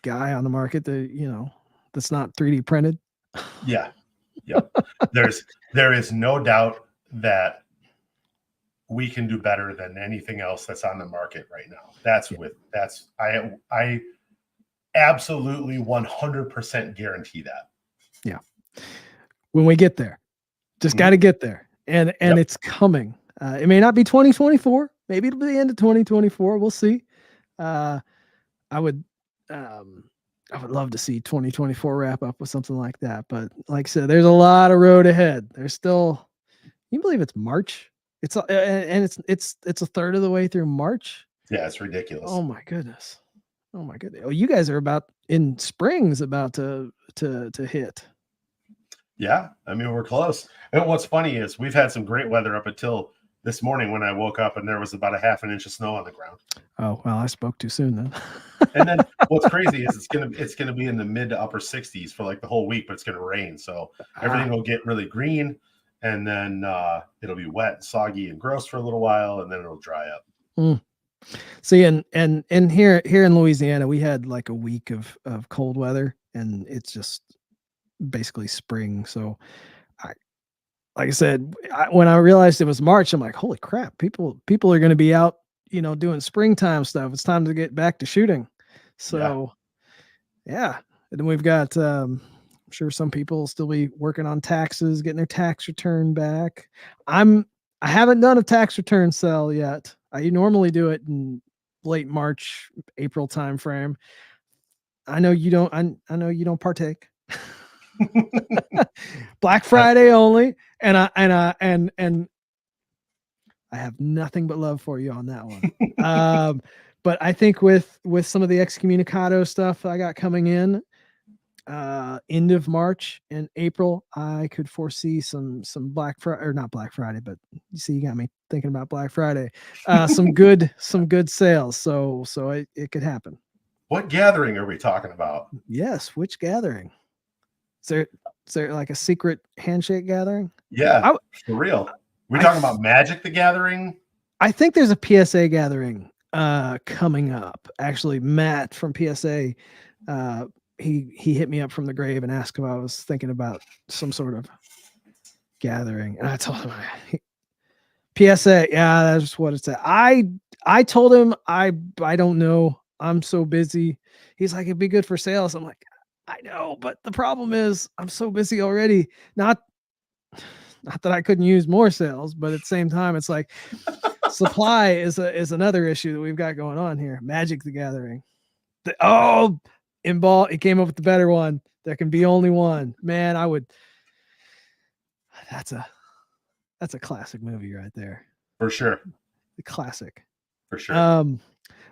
guy on the market that's not 3D printed. Yeah. Yeah. There is no doubt that we can do better than anything else that's on the market right now. I absolutely 100% guarantee that. Yeah. When we get there, just got to get there, and it's coming. It may not be 2024. Maybe it'll be the end of 2024. We'll see. I would love to see 2024 wrap up with something like that. But like I said, there's a lot of road ahead. There's still, you believe it's March? It's and it's a third of the way through March. Yeah, it's ridiculous. Oh my goodness. Oh, you guys are about in spring's about to hit. Yeah, I mean, we're close. And what's funny is we've had some great weather up until this morning when I woke up and there was about a half an inch of snow on the ground. Oh, well, I spoke too soon then. And then what's crazy is it's gonna be in the mid to upper 60s for like the whole week, but it's gonna rain. So everything will get really green, and then it'll be wet and soggy and gross for a little while, and then it'll dry up. See, and here in Louisiana, we had like a week of cold weather, and it's just basically spring. So like I said, when I realized it was March, I'm like, holy crap, people are going to be out, doing springtime stuff. It's time to get back to shooting. So yeah. And then we've got, I'm sure some people will still be working on taxes, getting their tax return back. I haven't done a tax return sale yet. I normally do it in late March, April timeframe. I know you don't. I know you don't partake. Black Friday only, and I have nothing but love for you on that one. But I think with some of the excommunicado stuff I got coming in, end of March and April, I could foresee some Black Friday, or not Black Friday, but you see, you got me thinking about Black Friday. Some good sales. So it could happen. What gathering are we talking about? Yes, which gathering? Is there like a secret handshake gathering? Yeah, for real. We talking about Magic the Gathering? I think there's a PSA gathering coming up. Actually, Matt from PSA, he hit me up from the grave and asked if I was thinking about some sort of gathering, and I told him PSA. Yeah, that's what it's at. I told him I don't know. I'm so busy. He's like, it'd be good for sales. I'm like, I know, but the problem is I'm so busy already. Not that I couldn't use more sales, but at the same time, it's like supply is another issue that we've got going on here. Magic the Gathering. In ball, it came up with the better one. There can be only one. Man, I would. That's a classic movie right there. For sure. The classic. For sure.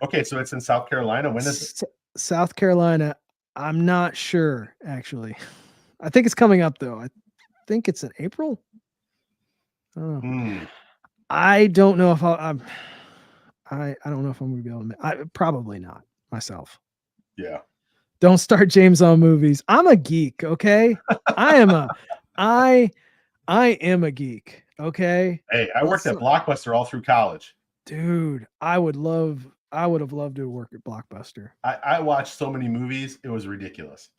Okay, so it's in South Carolina. When is it? South Carolina. I'm not sure, actually. I think it's coming up, though. I think it's in April. I don't know if I don't know if I'm going to be able to. Probably not myself. Yeah. Don't start James on movies. I'm a geek, okay? I am a geek, okay? Hey, I worked at Blockbuster all through college. Dude, I would have loved to work at Blockbuster. I watched so many movies, it was ridiculous.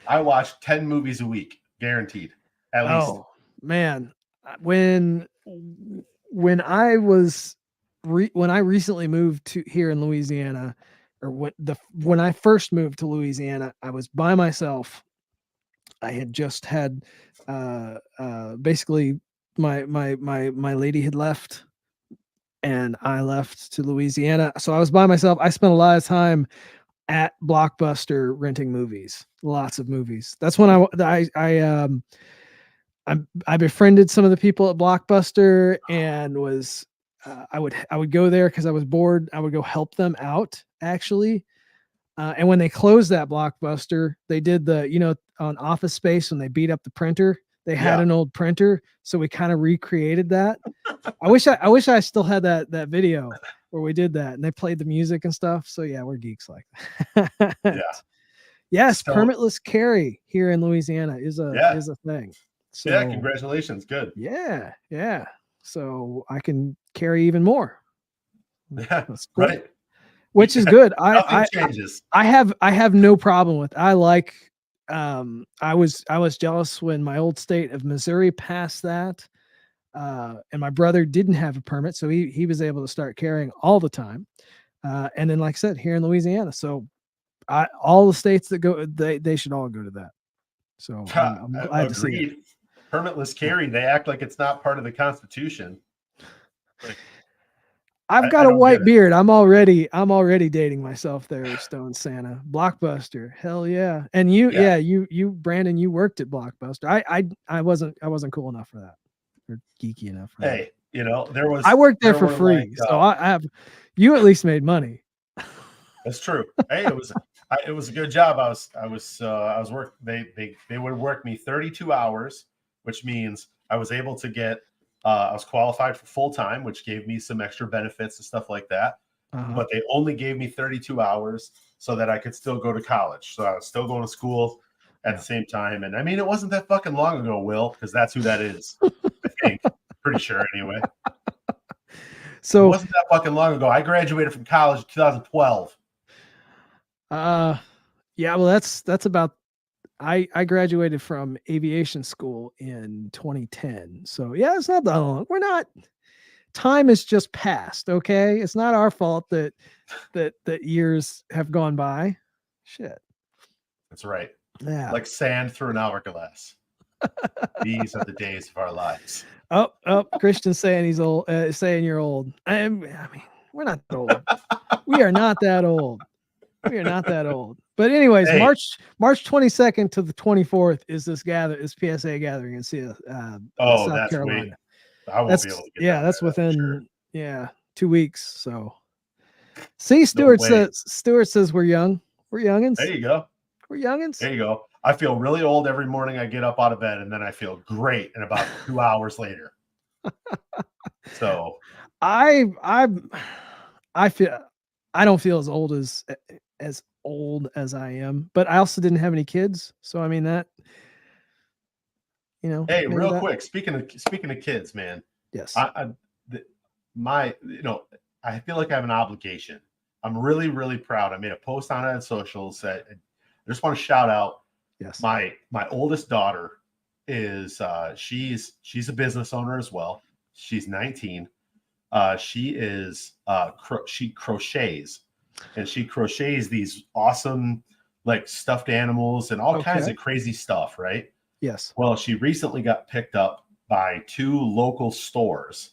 I watched 10 movies a week, guaranteed. At least. Oh, man. When I was when I recently moved to here in Louisiana, or when I first moved to Louisiana, I was by myself. I had just had basically my lady had left and I left to Louisiana. So I was by myself. I spent a lot of time at Blockbuster renting movies, lots of movies. That's when I befriended some of the people at Blockbuster and was I would go there because I was bored. I would go help them out actually. And when they closed that Blockbuster, they did on Office Space when they beat up the printer. They had Yeah. an old printer, so we kind of recreated that. I wish I still had that video where we did that and they played the music and stuff. So yeah, we're geeks like that. Yeah. Yes, So permitless carry here in Louisiana is yeah. a thing. Yeah. So Congratulations. Good. yeah, yeah. So I can carry even more. Yeah. That's cool. Right. Which is good. Nothing changes. I have no problem with. I like. I was jealous when my old state of Missouri passed that, and my brother didn't have a permit, so he was able to start carrying all the time. And then, like I said, here in Louisiana, so all the states that go, they should all go to that. So I'm glad to see it. Agreed. Permitless carry. They act like it's not part of the Constitution. Like, I've got I a don't white get it. beard. I'm already dating myself there, Stone Santa. Blockbuster. Hell yeah. And Yeah. you Brandon, you worked at Blockbuster. I wasn't cool enough for that. Or geeky enough for that. Hey, there was. I worked there for were free. like, So I have you at least made money. That's true. Hey, it was a good job. I was work. They would work me 32 hours, which means I was able to get. I was qualified for full time, which gave me some extra benefits and stuff like that. Uh-huh. But they only gave me 32 hours so that I could still go to college. So I was still going to school at the same time. And I mean, it wasn't that fucking long ago, Will, because that's who that is. I think. Pretty sure anyway. So it wasn't that fucking long ago. I graduated from college in 2012. Yeah, well that's about I graduated from aviation school in 2010. So yeah, it's not that long. We're not time has just passed, okay? It's not our fault that years have gone by. Shit. That's right. Yeah. Like sand through an hourglass. These are the days of our lives. Oh, Christian's saying he's old, saying you're old. I mean, we're not old. We are not that old. We are not that old. But anyways, Hey. March 22nd to the 24th is this PSA gathering in South that's Carolina. sweet. I won't be able to get that's there, within 2 weeks. So see, Stuart says we're young. We're youngins. There you go. We're youngins. There you go. I feel really old every morning I get up out of bed, and then I feel great in about 2 hours later. So I feel I don't feel as old as I am, but I also didn't have any kids. So I mean that, hey, real quick, speaking of kids, man. Yes. I feel like I have an obligation. I'm really, really proud. I made a post on it on socials that I just want to shout out. Yes. My oldest daughter is she's a business owner as well. She's 19. She crochets, and she crochets these awesome like stuffed animals and all kinds of crazy stuff, right? Yes. Well, she recently got picked up by 2 local stores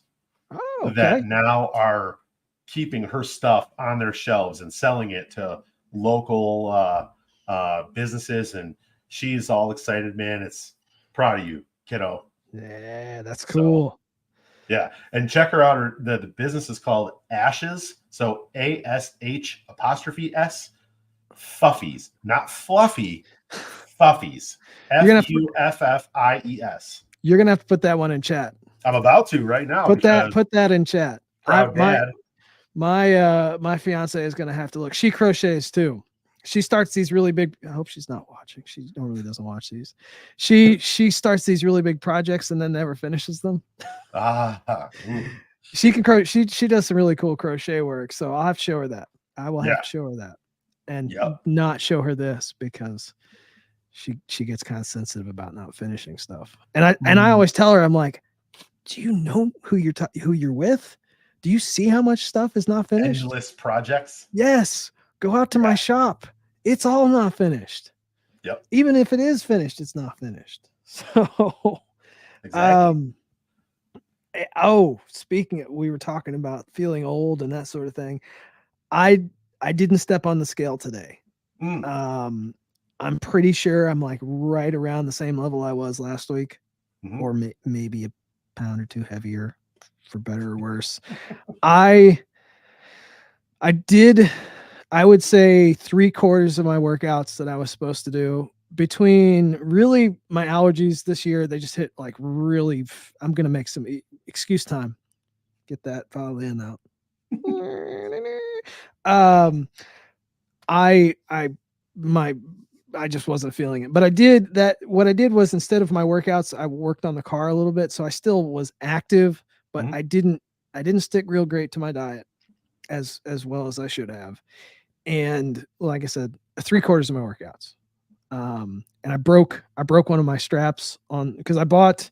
that now are keeping her stuff on their shelves and selling it to local businesses, and she's all excited, man. It's proud of you, kiddo. Yeah, that's cool. So, yeah, and check her out. The business is called Ashes. So ASH apostrophe S. Fuffies, not fluffy. Fuffies. FUFFIES. You're gonna have to put that one in chat. I'm about to right now. Put that in chat. Proud dad. My fiance is gonna have to look. She crochets too. She starts these really big. I hope she's not watching. She normally doesn't watch these. She starts these really big projects and then never finishes them. She can crochet. She does some really cool crochet work. So I'll have to show her that. I will have to show her that, and not show her this because she gets kind of sensitive about not finishing stuff. And I always tell her, I'm like, do you know who you're with? Do you see how much stuff is not finished? Endless projects. Yes. Go out to my shop. It's all not finished. Yep. Even if it is finished, it's not finished. So, Exactly. Speaking of, we were talking about feeling old and that sort of thing. I didn't step on the scale today. I'm pretty sure I'm like right around the same level I was last week, or maybe a pound or two heavier, for better or worse. I did, I would say 3/4 of my workouts that I was supposed to do. Between really my allergies this year, they just hit like really. I'm gonna make some excuse time. Get that violin out. I my I just wasn't feeling it. But I did that. What I did was, instead of my workouts, I worked on the car a little bit. So I still was active, but I didn't stick real great to my diet as well as I should have. And like I said, 3/4 of my workouts. And I broke one of my straps on, because I bought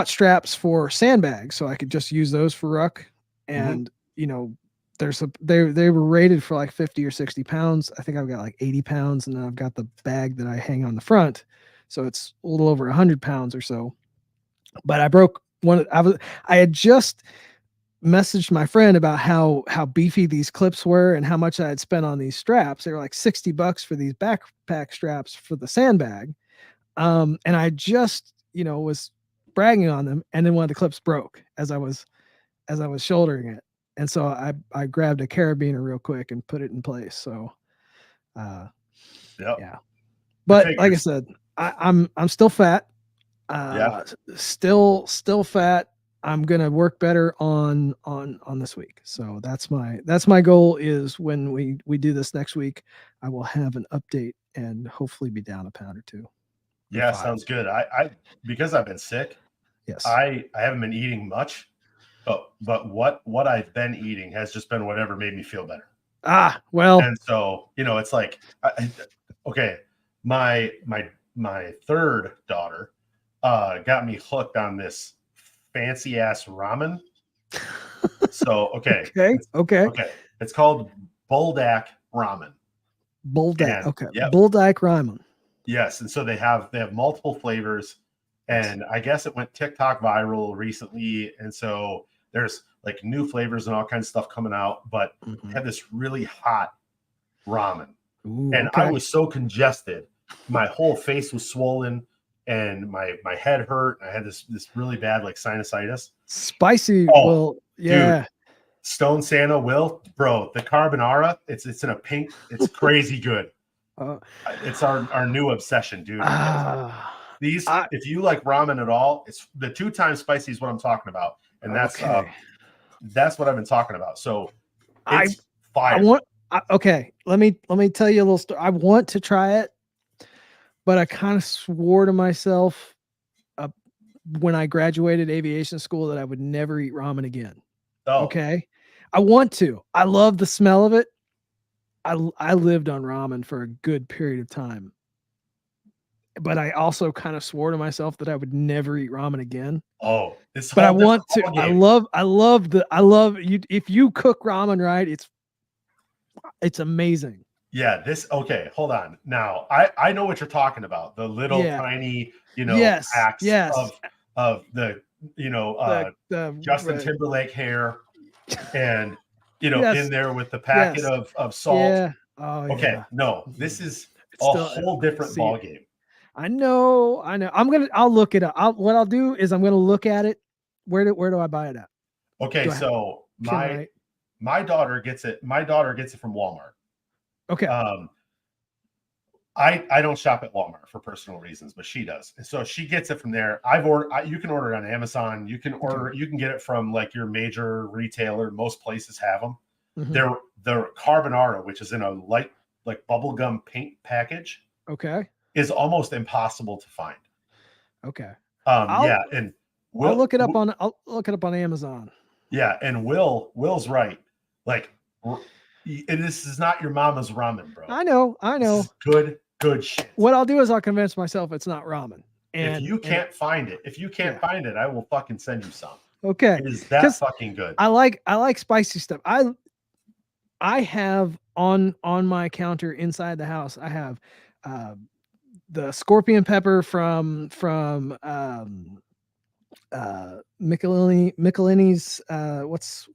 straps for sandbags so I could just use those for ruck. And they were rated for like 50 or 60 pounds. I think I've got like 80 pounds, and then I've got the bag that I hang on the front, so it's a little over 100 pounds or so. But I broke one. I had just messaged my friend about how beefy these clips were and how much I had spent on these straps. They were like $60 for these backpack straps for the sandbag. And I just, was bragging on them, and then one of the clips broke as I was shouldering it. And so I grabbed a carabiner real quick and put it in place. So, yeah. But like I said, I'm still fat. Still fat. I'm gonna work better on this week. So that's my goal, is when we do this next week, I will have an update and hopefully be down a pound or two. Yeah, sounds good. I because I've been sick. Yes. I haven't been eating much, but what I've been eating has just been whatever made me feel better. Well. And so, it's like, okay, my third daughter got me hooked on this fancy ass ramen. So okay. It's called Buldak ramen. Buldak. Okay. Yep. Buldak ramen. Yes, and so they have multiple flavors, and I guess it went TikTok viral recently, and so there's like new flavors and all kinds of stuff coming out, but they had this really hot ramen. And I was so congested, my whole face was swollen, and my head hurt. I had this really bad like sinusitis. Spicy. Well, yeah. Dude, Stone Santa bro, the carbonara, it's in a pink, it's crazy good. It's our new obsession, dude. If you like ramen at all, it's the 2 times spicy is what I'm talking about, and that's what I've been talking about. So it's fire. Let me tell you a little story. I want to try it, but I kind of swore to myself when I graduated aviation school that I would never eat ramen again. Okay, I want to. I love the smell of it. I lived on ramen for a good period of time, but I also kind of swore to myself that I would never eat ramen again. But I want to. Game. I love you. If you cook ramen right, it's amazing. Yeah. Hold on. Now I know what you're talking about. The little tiny, packs of the, Justin Timberlake hair, and in there with the packet of salt. Yeah. No, this is a whole different ball game. I know. I'll look it up. What I'll do is I'm gonna look at it. Where do I buy it at? Okay, so my daughter gets it. My daughter gets it from Walmart. Okay. I don't shop at Walmart for personal reasons, but she does. And so she gets it from there. You can order it on Amazon. You can you can get it from like your major retailer. Most places have them. Their carbonara, which is in a light, like bubblegum paint package, is almost impossible to find. Okay. And I'll look it up on Amazon. Yeah, and Will's right. Like, this is not your mama's ramen, bro. I know. This is good shit. What I'll do is I'll convince myself it's not ramen. And if you can't find it, I will fucking send you some. Okay. It is that Because fucking good. I like spicy stuff. I have on my counter inside the house, I have uh, the scorpion pepper from Michelini's what's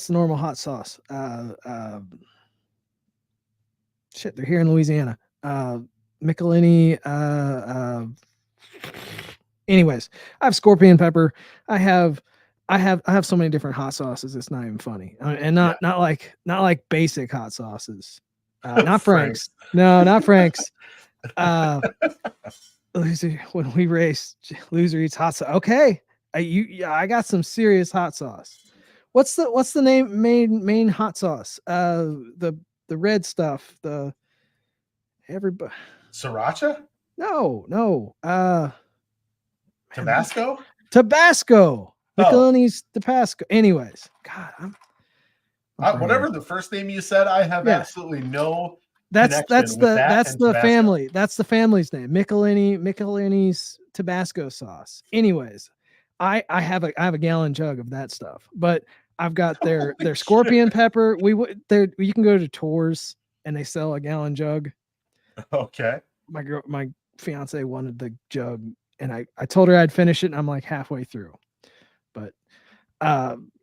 the normal hot sauce? Shit, they're here in Louisiana. Michelini. Anyways, I have scorpion pepper. I have I have so many different hot sauces. It's not even funny, and Yeah. not like basic hot sauces. Not Frank's. Frank's. No, not Frank's. Loser, when we race, loser eats hot sauce. Okay, yeah, I got some serious hot sauce. What's the main hot sauce? The red stuff. The everybody. Sriracha? No. Man, Tabasco? Tabasco. Oh, Michelini's Tabasco. Anyways, God, my brain. whatever the first name you said, I have Yeah, absolutely no connection with that that's and the Tabasco. family. That's the family's name. Michelini's Tabasco sauce. Anyways, I have a gallon jug of that stuff, but I've got their Holy shit. scorpion pepper. We would there you can go to Tours and they sell a gallon jug. Okay. My fiance wanted the jug, and I told her I'd finish it, and I'm like halfway through. But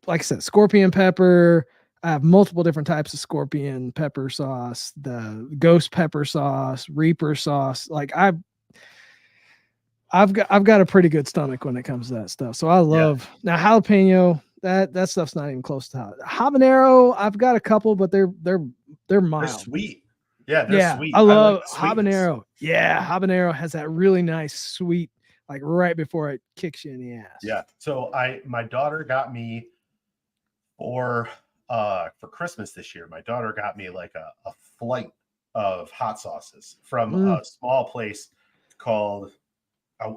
like I said, scorpion pepper. I have multiple different types of scorpion pepper sauce, the ghost pepper sauce, reaper sauce. Like I've got a pretty good stomach when it comes to that stuff. So I Yeah. love now jalapeno. That stuff's not even close to habanero. I've got a couple, but they're They're mild. sweet. Yeah, they're Yeah, sweet. I I like love the sweetness. habanero. Yeah, habanero has that really nice sweet, like right before it kicks you in the ass. Yeah. So my daughter got me for Christmas this year. My daughter got me like a flight of hot sauces from a small place called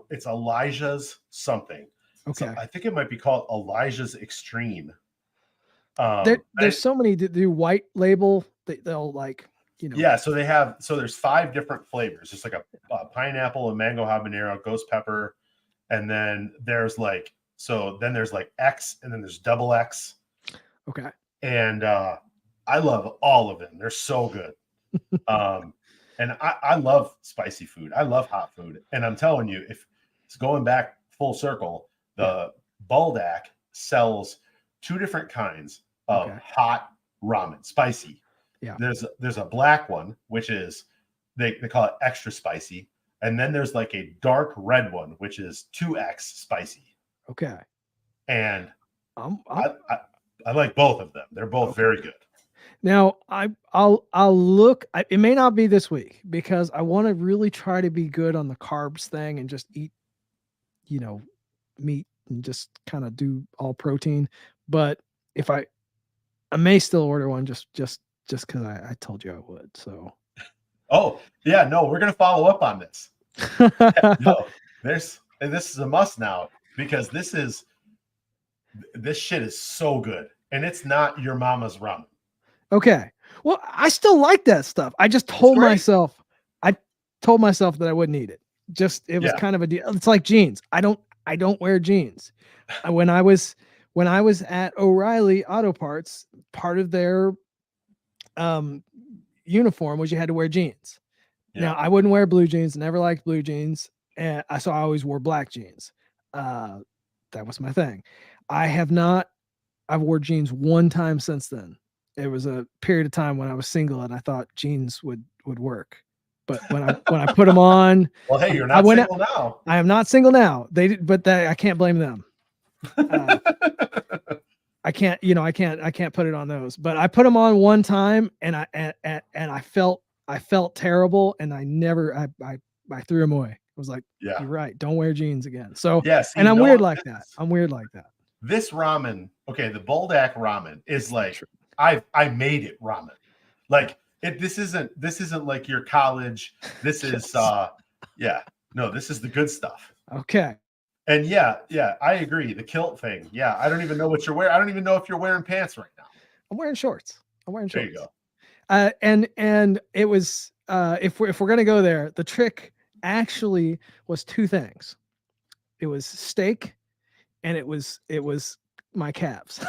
it's Elijah's something. Okay. So I think it might be called Elijah's Extreme. There's so many that do white label. They'll like, Yeah, so there's 5 different flavors. It's like a pineapple, a mango habanero, ghost pepper, and then there's like X, and then there's double X. Okay. And I love all of them. They're so good. And I love spicy food. I love hot food. And I'm telling you, if it's going back full circle, the Buldak sells 2 different kinds of hot ramen, spicy. Yeah. There's a black one, which is they call it extra spicy. And then there's like a dark red one, which is 2X spicy. Okay. And I like both of them. They're both very good. Now I'll look. It may not be this week because I want to really try to be good on the carbs thing and just eat, meat and just kind of do all protein. But if I may still order one just because I told you I would. So. Oh yeah, no, we're gonna follow up on this. Yeah, no, this is a must now because this shit is so good, and it's not your mama's ramen. Okay. Well, I still like that stuff. I just told myself that I wouldn't eat it. It was kind of a deal. It's like jeans. I don't wear jeans. When I was at O'Reilly Auto Parts, part of their uniform was you had to wear jeans. Yeah. Now I wouldn't wear blue jeans. Never liked blue jeans, and I always wore black jeans. That was my thing. I've wore jeans one time since then. It was a period of time when I was single and I thought jeans would work. But when I put them on, well, hey, you're not single now. I am not single now. I can't blame them. I can't put it on those. But I put them on one time and I felt terrible and I threw them away. I was like, yeah, you're right. Don't wear jeans again. So and I'm weird like that. I'm weird like that. This ramen, okay, the Buldak ramen is like I made it ramen. Like this isn't like your college. This is this is the good stuff. Okay. And yeah, I agree. The kilt thing. Yeah, I don't even know what you're wearing. I don't even know if you're wearing pants right now. I'm wearing shorts. There you go. And it was if we're gonna go there, the trick actually was 2 things. steak, and it was my calves.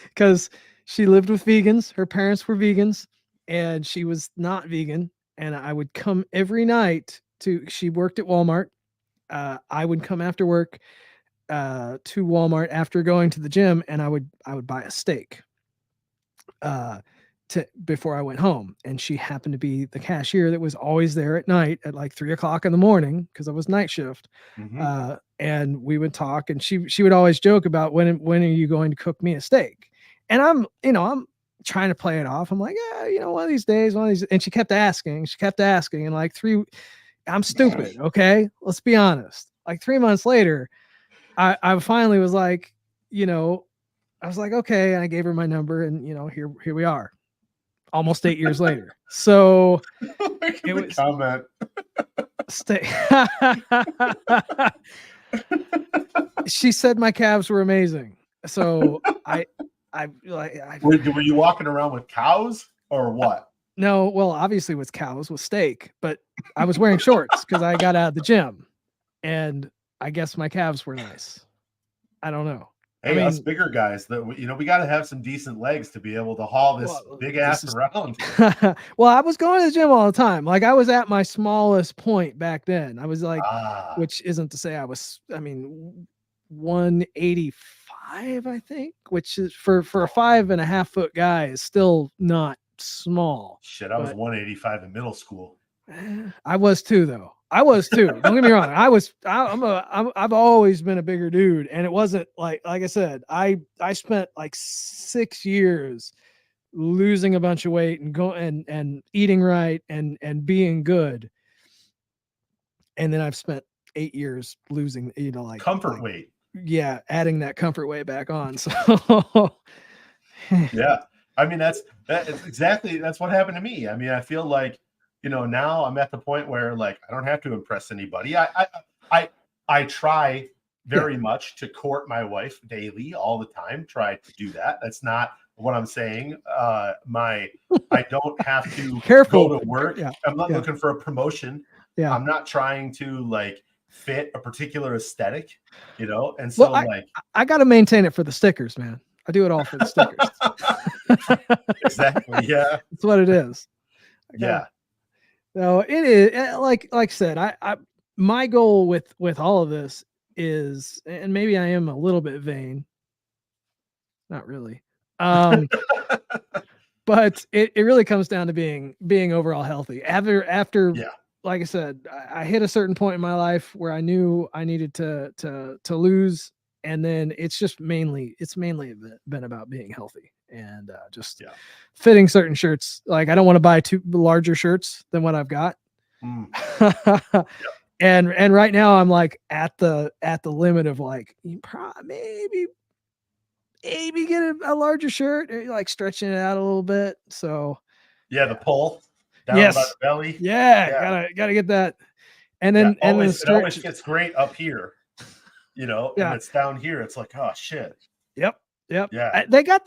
Because she lived with vegans. Her parents were vegans, and she was not vegan. And I would come every night to. She worked at Walmart. I would come after work to Walmart after going to the gym, and I would buy a steak to before I went home. And she happened to be the cashier that was always there at night at like 3 o'clock in the morning because I was night shift. Mm-hmm. And we would talk, and she would always joke about when are you going to cook me a steak? And I'm trying to play it off. I'm like, yeah, one of these days, one of these. And she kept asking, and like I'm stupid. Okay, let's be honest. Like 3 months later, I finally was like, I was like, okay, and I gave her my number, and here we are, almost 8 years later. So it was comment. stay. She said my calves were amazing. So were you walking around with cows or what? No, well, obviously with cows with steak, but I was wearing shorts because I got out of the gym, and I guess my calves were nice. I don't know. Hey, us bigger guys, that we got to have some decent legs to be able to haul this big ass around. Well, I was going to the gym all the time. Like I was at my smallest point back then. I was like, which isn't to say I was. I mean, 185, I think, which is for a 5.5 foot guy is still not small. Shit, I was 185 in middle school. I was too, though. I was too. Don't get me wrong. I've always been a bigger dude, and it wasn't like I said. I spent like 6 years losing a bunch of weight and eating right and being good, and then I've spent 8 years losing, like comfort weight. Yeah, adding that comfort weight back on. So yeah, I mean that's what happened to me. I mean, I feel like now I'm at the point where like I don't have to impress anybody. I try very much to court my wife daily, all the time. Try to do that. That's not what I'm saying. I don't have to go to work. Yeah. I'm not looking for a promotion. Yeah. I'm not trying to like fit a particular aesthetic, and so I got to maintain it for the stickers, man. I do it all for the stickers. Exactly. Yeah. That's what it is. Yeah. No, it is like I said, I my goal with all of this is, and maybe I am a little bit vain. Not really. But it really comes down to being overall healthy. After like I said, I hit a certain point in my life where I knew I needed to lose, and then it's mainly been about being healthy and just fitting certain shirts. Like I don't want to buy two larger shirts than what I've got. And right now I'm like at the limit of like maybe get a larger shirt, like stretching it out a little bit. So the pull down about the belly. Gotta get that. And then it always fits great up here, and it's down here. It's like, oh shit. Yep. Yeah. They got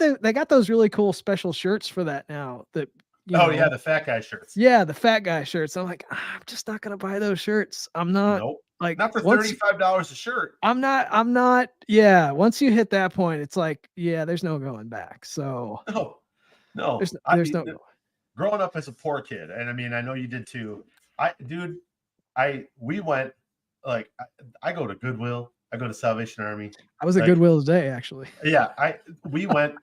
those really cool special shirts for that now. That the fat guy shirts. Yeah, the fat guy shirts. I'm like, I'm just not gonna buy those shirts. I'm not. Nope. Like not for $35 a shirt. I'm not. Yeah. Once you hit that point, it's like, there's no going back. So no. There's no going. Growing up as a poor kid, and I mean, I know you did too. We went like I go to Goodwill. I go to Salvation Army. I was at Goodwill today, actually. Yeah, we went.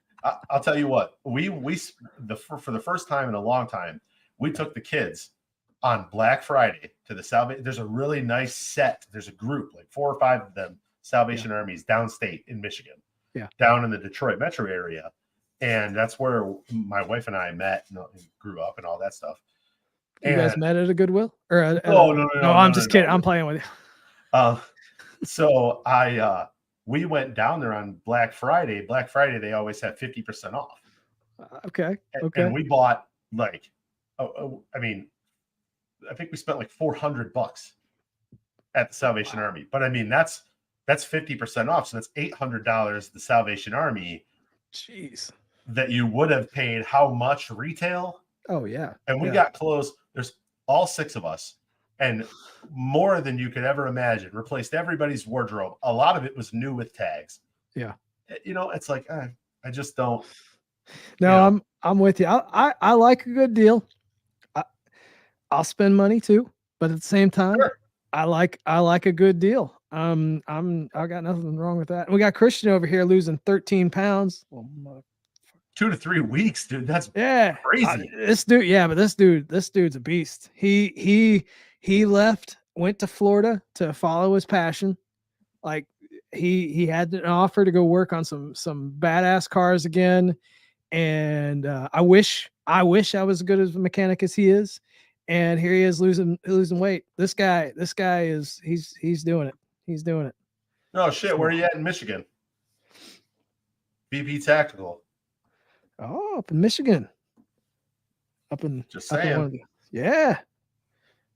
I'll tell you what. For the first time in a long time, we took the kids on Black Friday to the Salvation. There's a really nice set. There's a group, like 4 or 5 of them, Salvation Armies downstate in Michigan. Yeah, down in the Detroit metro area, and that's where my wife and I met and grew up and all that stuff. You guys met at a Goodwill? Or no, I'm just kidding. I'm playing with you. So we went down there on Black Friday. Black Friday, they always have 50% off. Okay. And we bought like, I mean, I think we spent like $400 at the Salvation Army. But I mean, that's 50% off. So that's $800 the Salvation Army. Jeez. That you would have paid how much retail? Oh yeah. And we got close. There's all 6 of us. and more than you could ever imagine. Replaced everybody's wardrobe. A lot of it was new with tags. Yeah. You know, it's like I just don't. No, You know, I'm with you. I like a good deal. I, I'll spend money too, but at the same time, sure. I like a good deal. I got nothing wrong with that. We got Christian over here losing 13 pounds. Oh, 2 to 3 weeks, dude. That's yeah, crazy. this dude. Yeah, but this dude's a beast. He left, went to Florida to follow his passion. Like he had an offer to go work on some badass cars again, and I wish I was as good as a mechanic as he is. And here he is losing weight. This guy is he's doing it. He's doing it. No shit. Where are So, you at in Michigan? VP Tactical. oh, up in Michigan. Up in Just up in one saying. of the yeah.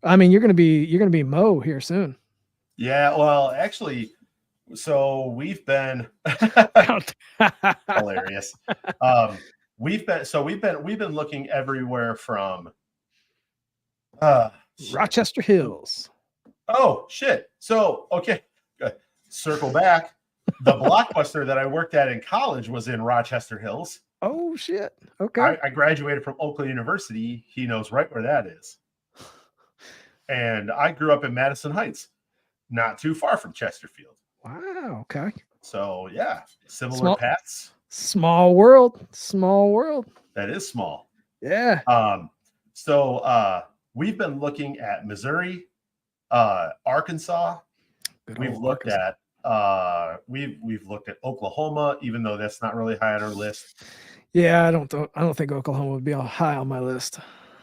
I mean, you're gonna be Mo here soon. Yeah. Well, actually, so we've been hilarious. We've been looking everywhere from shit. Rochester Hills. Oh shit. So okay, circle back. The Blockbuster that I worked at in college was in Rochester Hills. Oh shit. Okay. I graduated from Oakland University. He knows right where that is. And I grew up in Madison Heights, not too far from Chesterfield. Wow. Okay. So yeah, similar paths. Small world. Small world. That is small. Yeah. So we've been looking at Missouri, Arkansas. We've looked at we've looked at Oklahoma, even though that's not really high on our list. Yeah, I don't think Oklahoma would be all high on my list.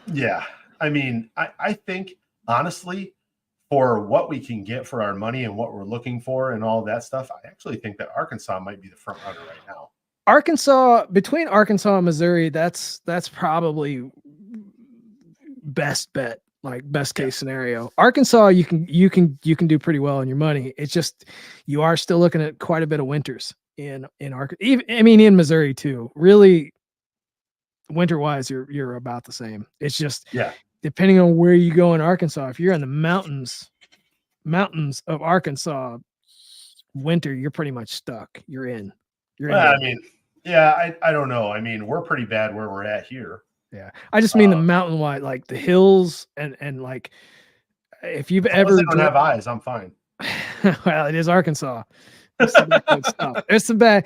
Yeah. I mean, I think honestly, for what we can get for our money and what we're looking for and all that stuff, I actually think that Arkansas might be the front runner right now. Between Arkansas and Missouri, that's probably best bet, like best case scenario. Arkansas, you can do pretty well on your money. It's just you are still looking at quite a bit of winters in Arkansas. I mean, in Missouri too. Really, winter wise, you're about the same. It's just depending on where you go in Arkansas. If you're in the mountains of Arkansas, winter, you're pretty much stuck. You're in. I mean, yeah, I don't know. I mean, we're pretty bad where we're at here. Yeah, I just mean the mountain wide, like the hills, and like if you've ever don't have eyes, I'm fine. Well, it is Arkansas. There's some good stuff. There's some bad.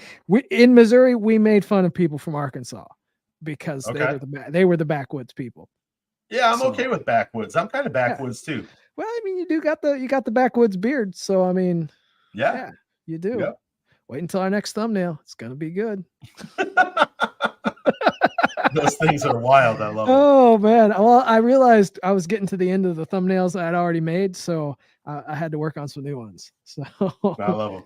In Missouri, we made fun of people from Arkansas because they were the backwoods people. Yeah, I'm okay with backwoods. I'm kind of backwoods too. Well, I mean, you got the backwoods beard, so I mean, yeah you do. Yep. Wait until our next thumbnail. It's gonna be good. Those things are wild. I love them. Oh man. Well, I realized I was getting to the end of the thumbnails I had already made, so I had to work on some new ones. So I love them.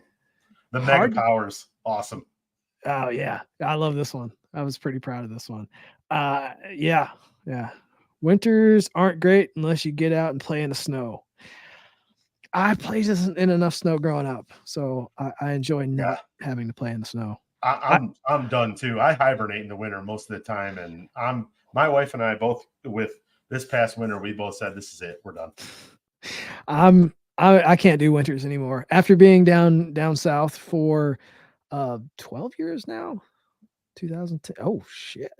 The Mega Powers, awesome. Oh yeah, I love this one. I was pretty proud of this one. Yeah. Winters aren't great unless you get out and play in the snow. I played in enough snow growing up, so I enjoy not having to play in the snow. I'm done too. I hibernate in the winter most of the time, and my wife and I both, with this past winter, we both said this is it. We're done. I can't do winters anymore. After being down south for 12 years now, 2010. Oh shit.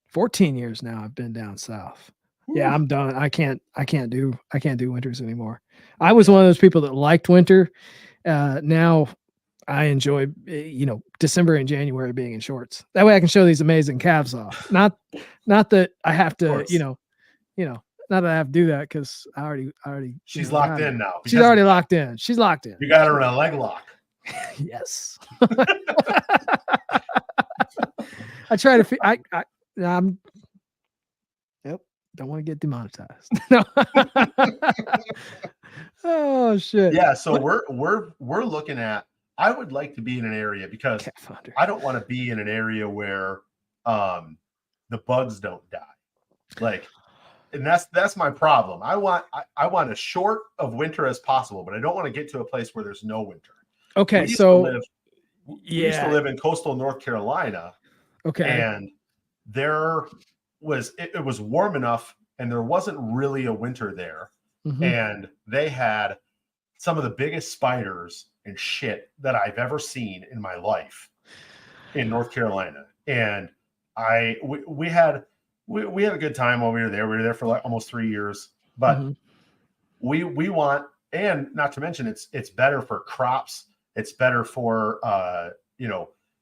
14 years now I've been down south. Ooh. Yeah, I'm done. I can't do winters anymore. I was one of those people that liked winter. Now I enjoy, December and January being in shorts. That way I can show these amazing calves off. Not that I have to, not that I have to do that because I already. She's locked in now. She's already locked in. She's locked in. You got her in a leg lock. Yes. I try to. I'm. Yep. Don't want to get demonetized. No. Oh shit. Yeah. So we're looking at. I would like to be in an area because I don't want to be in an area where the bugs don't die. Like, and that's my problem. I want as short of winter as possible, but I don't want to get to a place where there's no winter. Okay, we used to live in coastal North Carolina. Okay. And there was it was warm enough and there wasn't really a winter there. Mhm. And they had some of the biggest spiders and shit that I've ever seen in my life in North Carolina. And we had a good time while we were there. We were there for like almost 3 years, but Mhm. we want, and not to mention it's better for crops. It's better for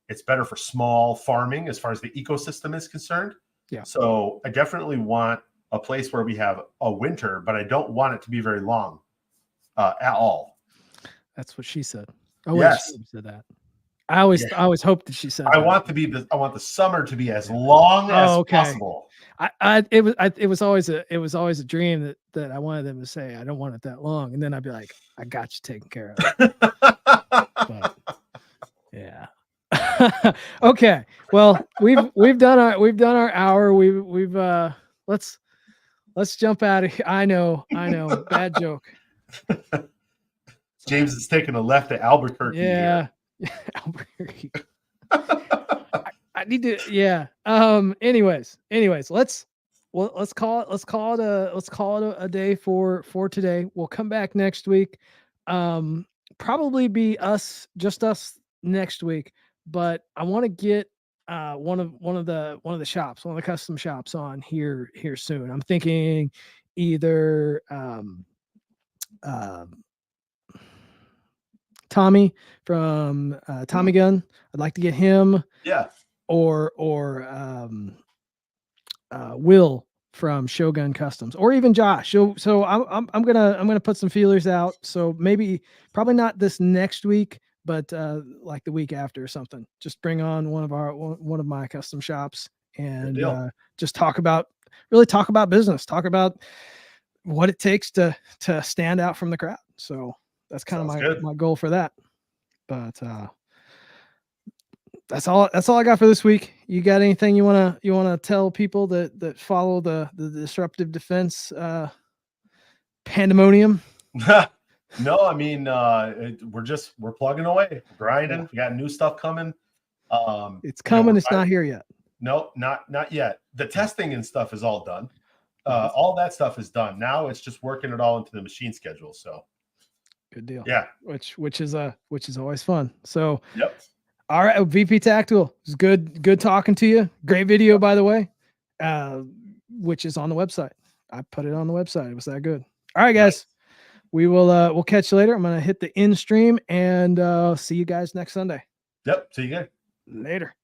it's better for small farming as far as the ecosystem is concerned. Yeah. So I definitely want a place where we have a winter, but I don't want it to be very long at all. That's what she said. Oh, wait, Yes. she said that. I always hoped that she said I that. want the summer to be as long as possible. It was always a dream that I wanted them to say, I don't want it that long. And then I'd be like, I got you taken care of. But, yeah. Okay. Well, we've done our hour. We've let's jump out of here. I know. Bad joke. James is taking a left at Albuquerque. Yeah. Albuquerque. I need to, yeah. Anyways, let's call it a day for today. We'll come back next week. Probably be just us next week, but I want to get one of the shops, one of the custom shops on here soon. I'm thinking either Tommy from Tommy Gun. I'd like to get him. Yeah. Or Will from Shogun Customs, or even Josh. So I'm gonna put some feelers out. So probably not this next week, but like the week after or something. Just bring on one of my custom shops and just talk about business. Talk about what it takes to stand out from the crowd. So that's kind of my goal for that. But that's all I got for this week. You got anything you wanna tell people that follow the disruptive defense pandemonium? No, I mean we're plugging away, we're grinding. Yeah. We got new stuff coming. It's coming. It's not here yet. No, not yet. The testing and stuff is all done. All that stuff is done. Now it's just working it all into the machine schedule. So good deal. Yeah. Which is always fun. So yep. All right, VP Tactical. It's good talking to you. Great video, by the way, which is on the website. I put it on the website. It was that good. All right, guys. Nice. We will we'll catch you later. I'm gonna hit the in stream and see you guys next Sunday. Yep. See you guys later.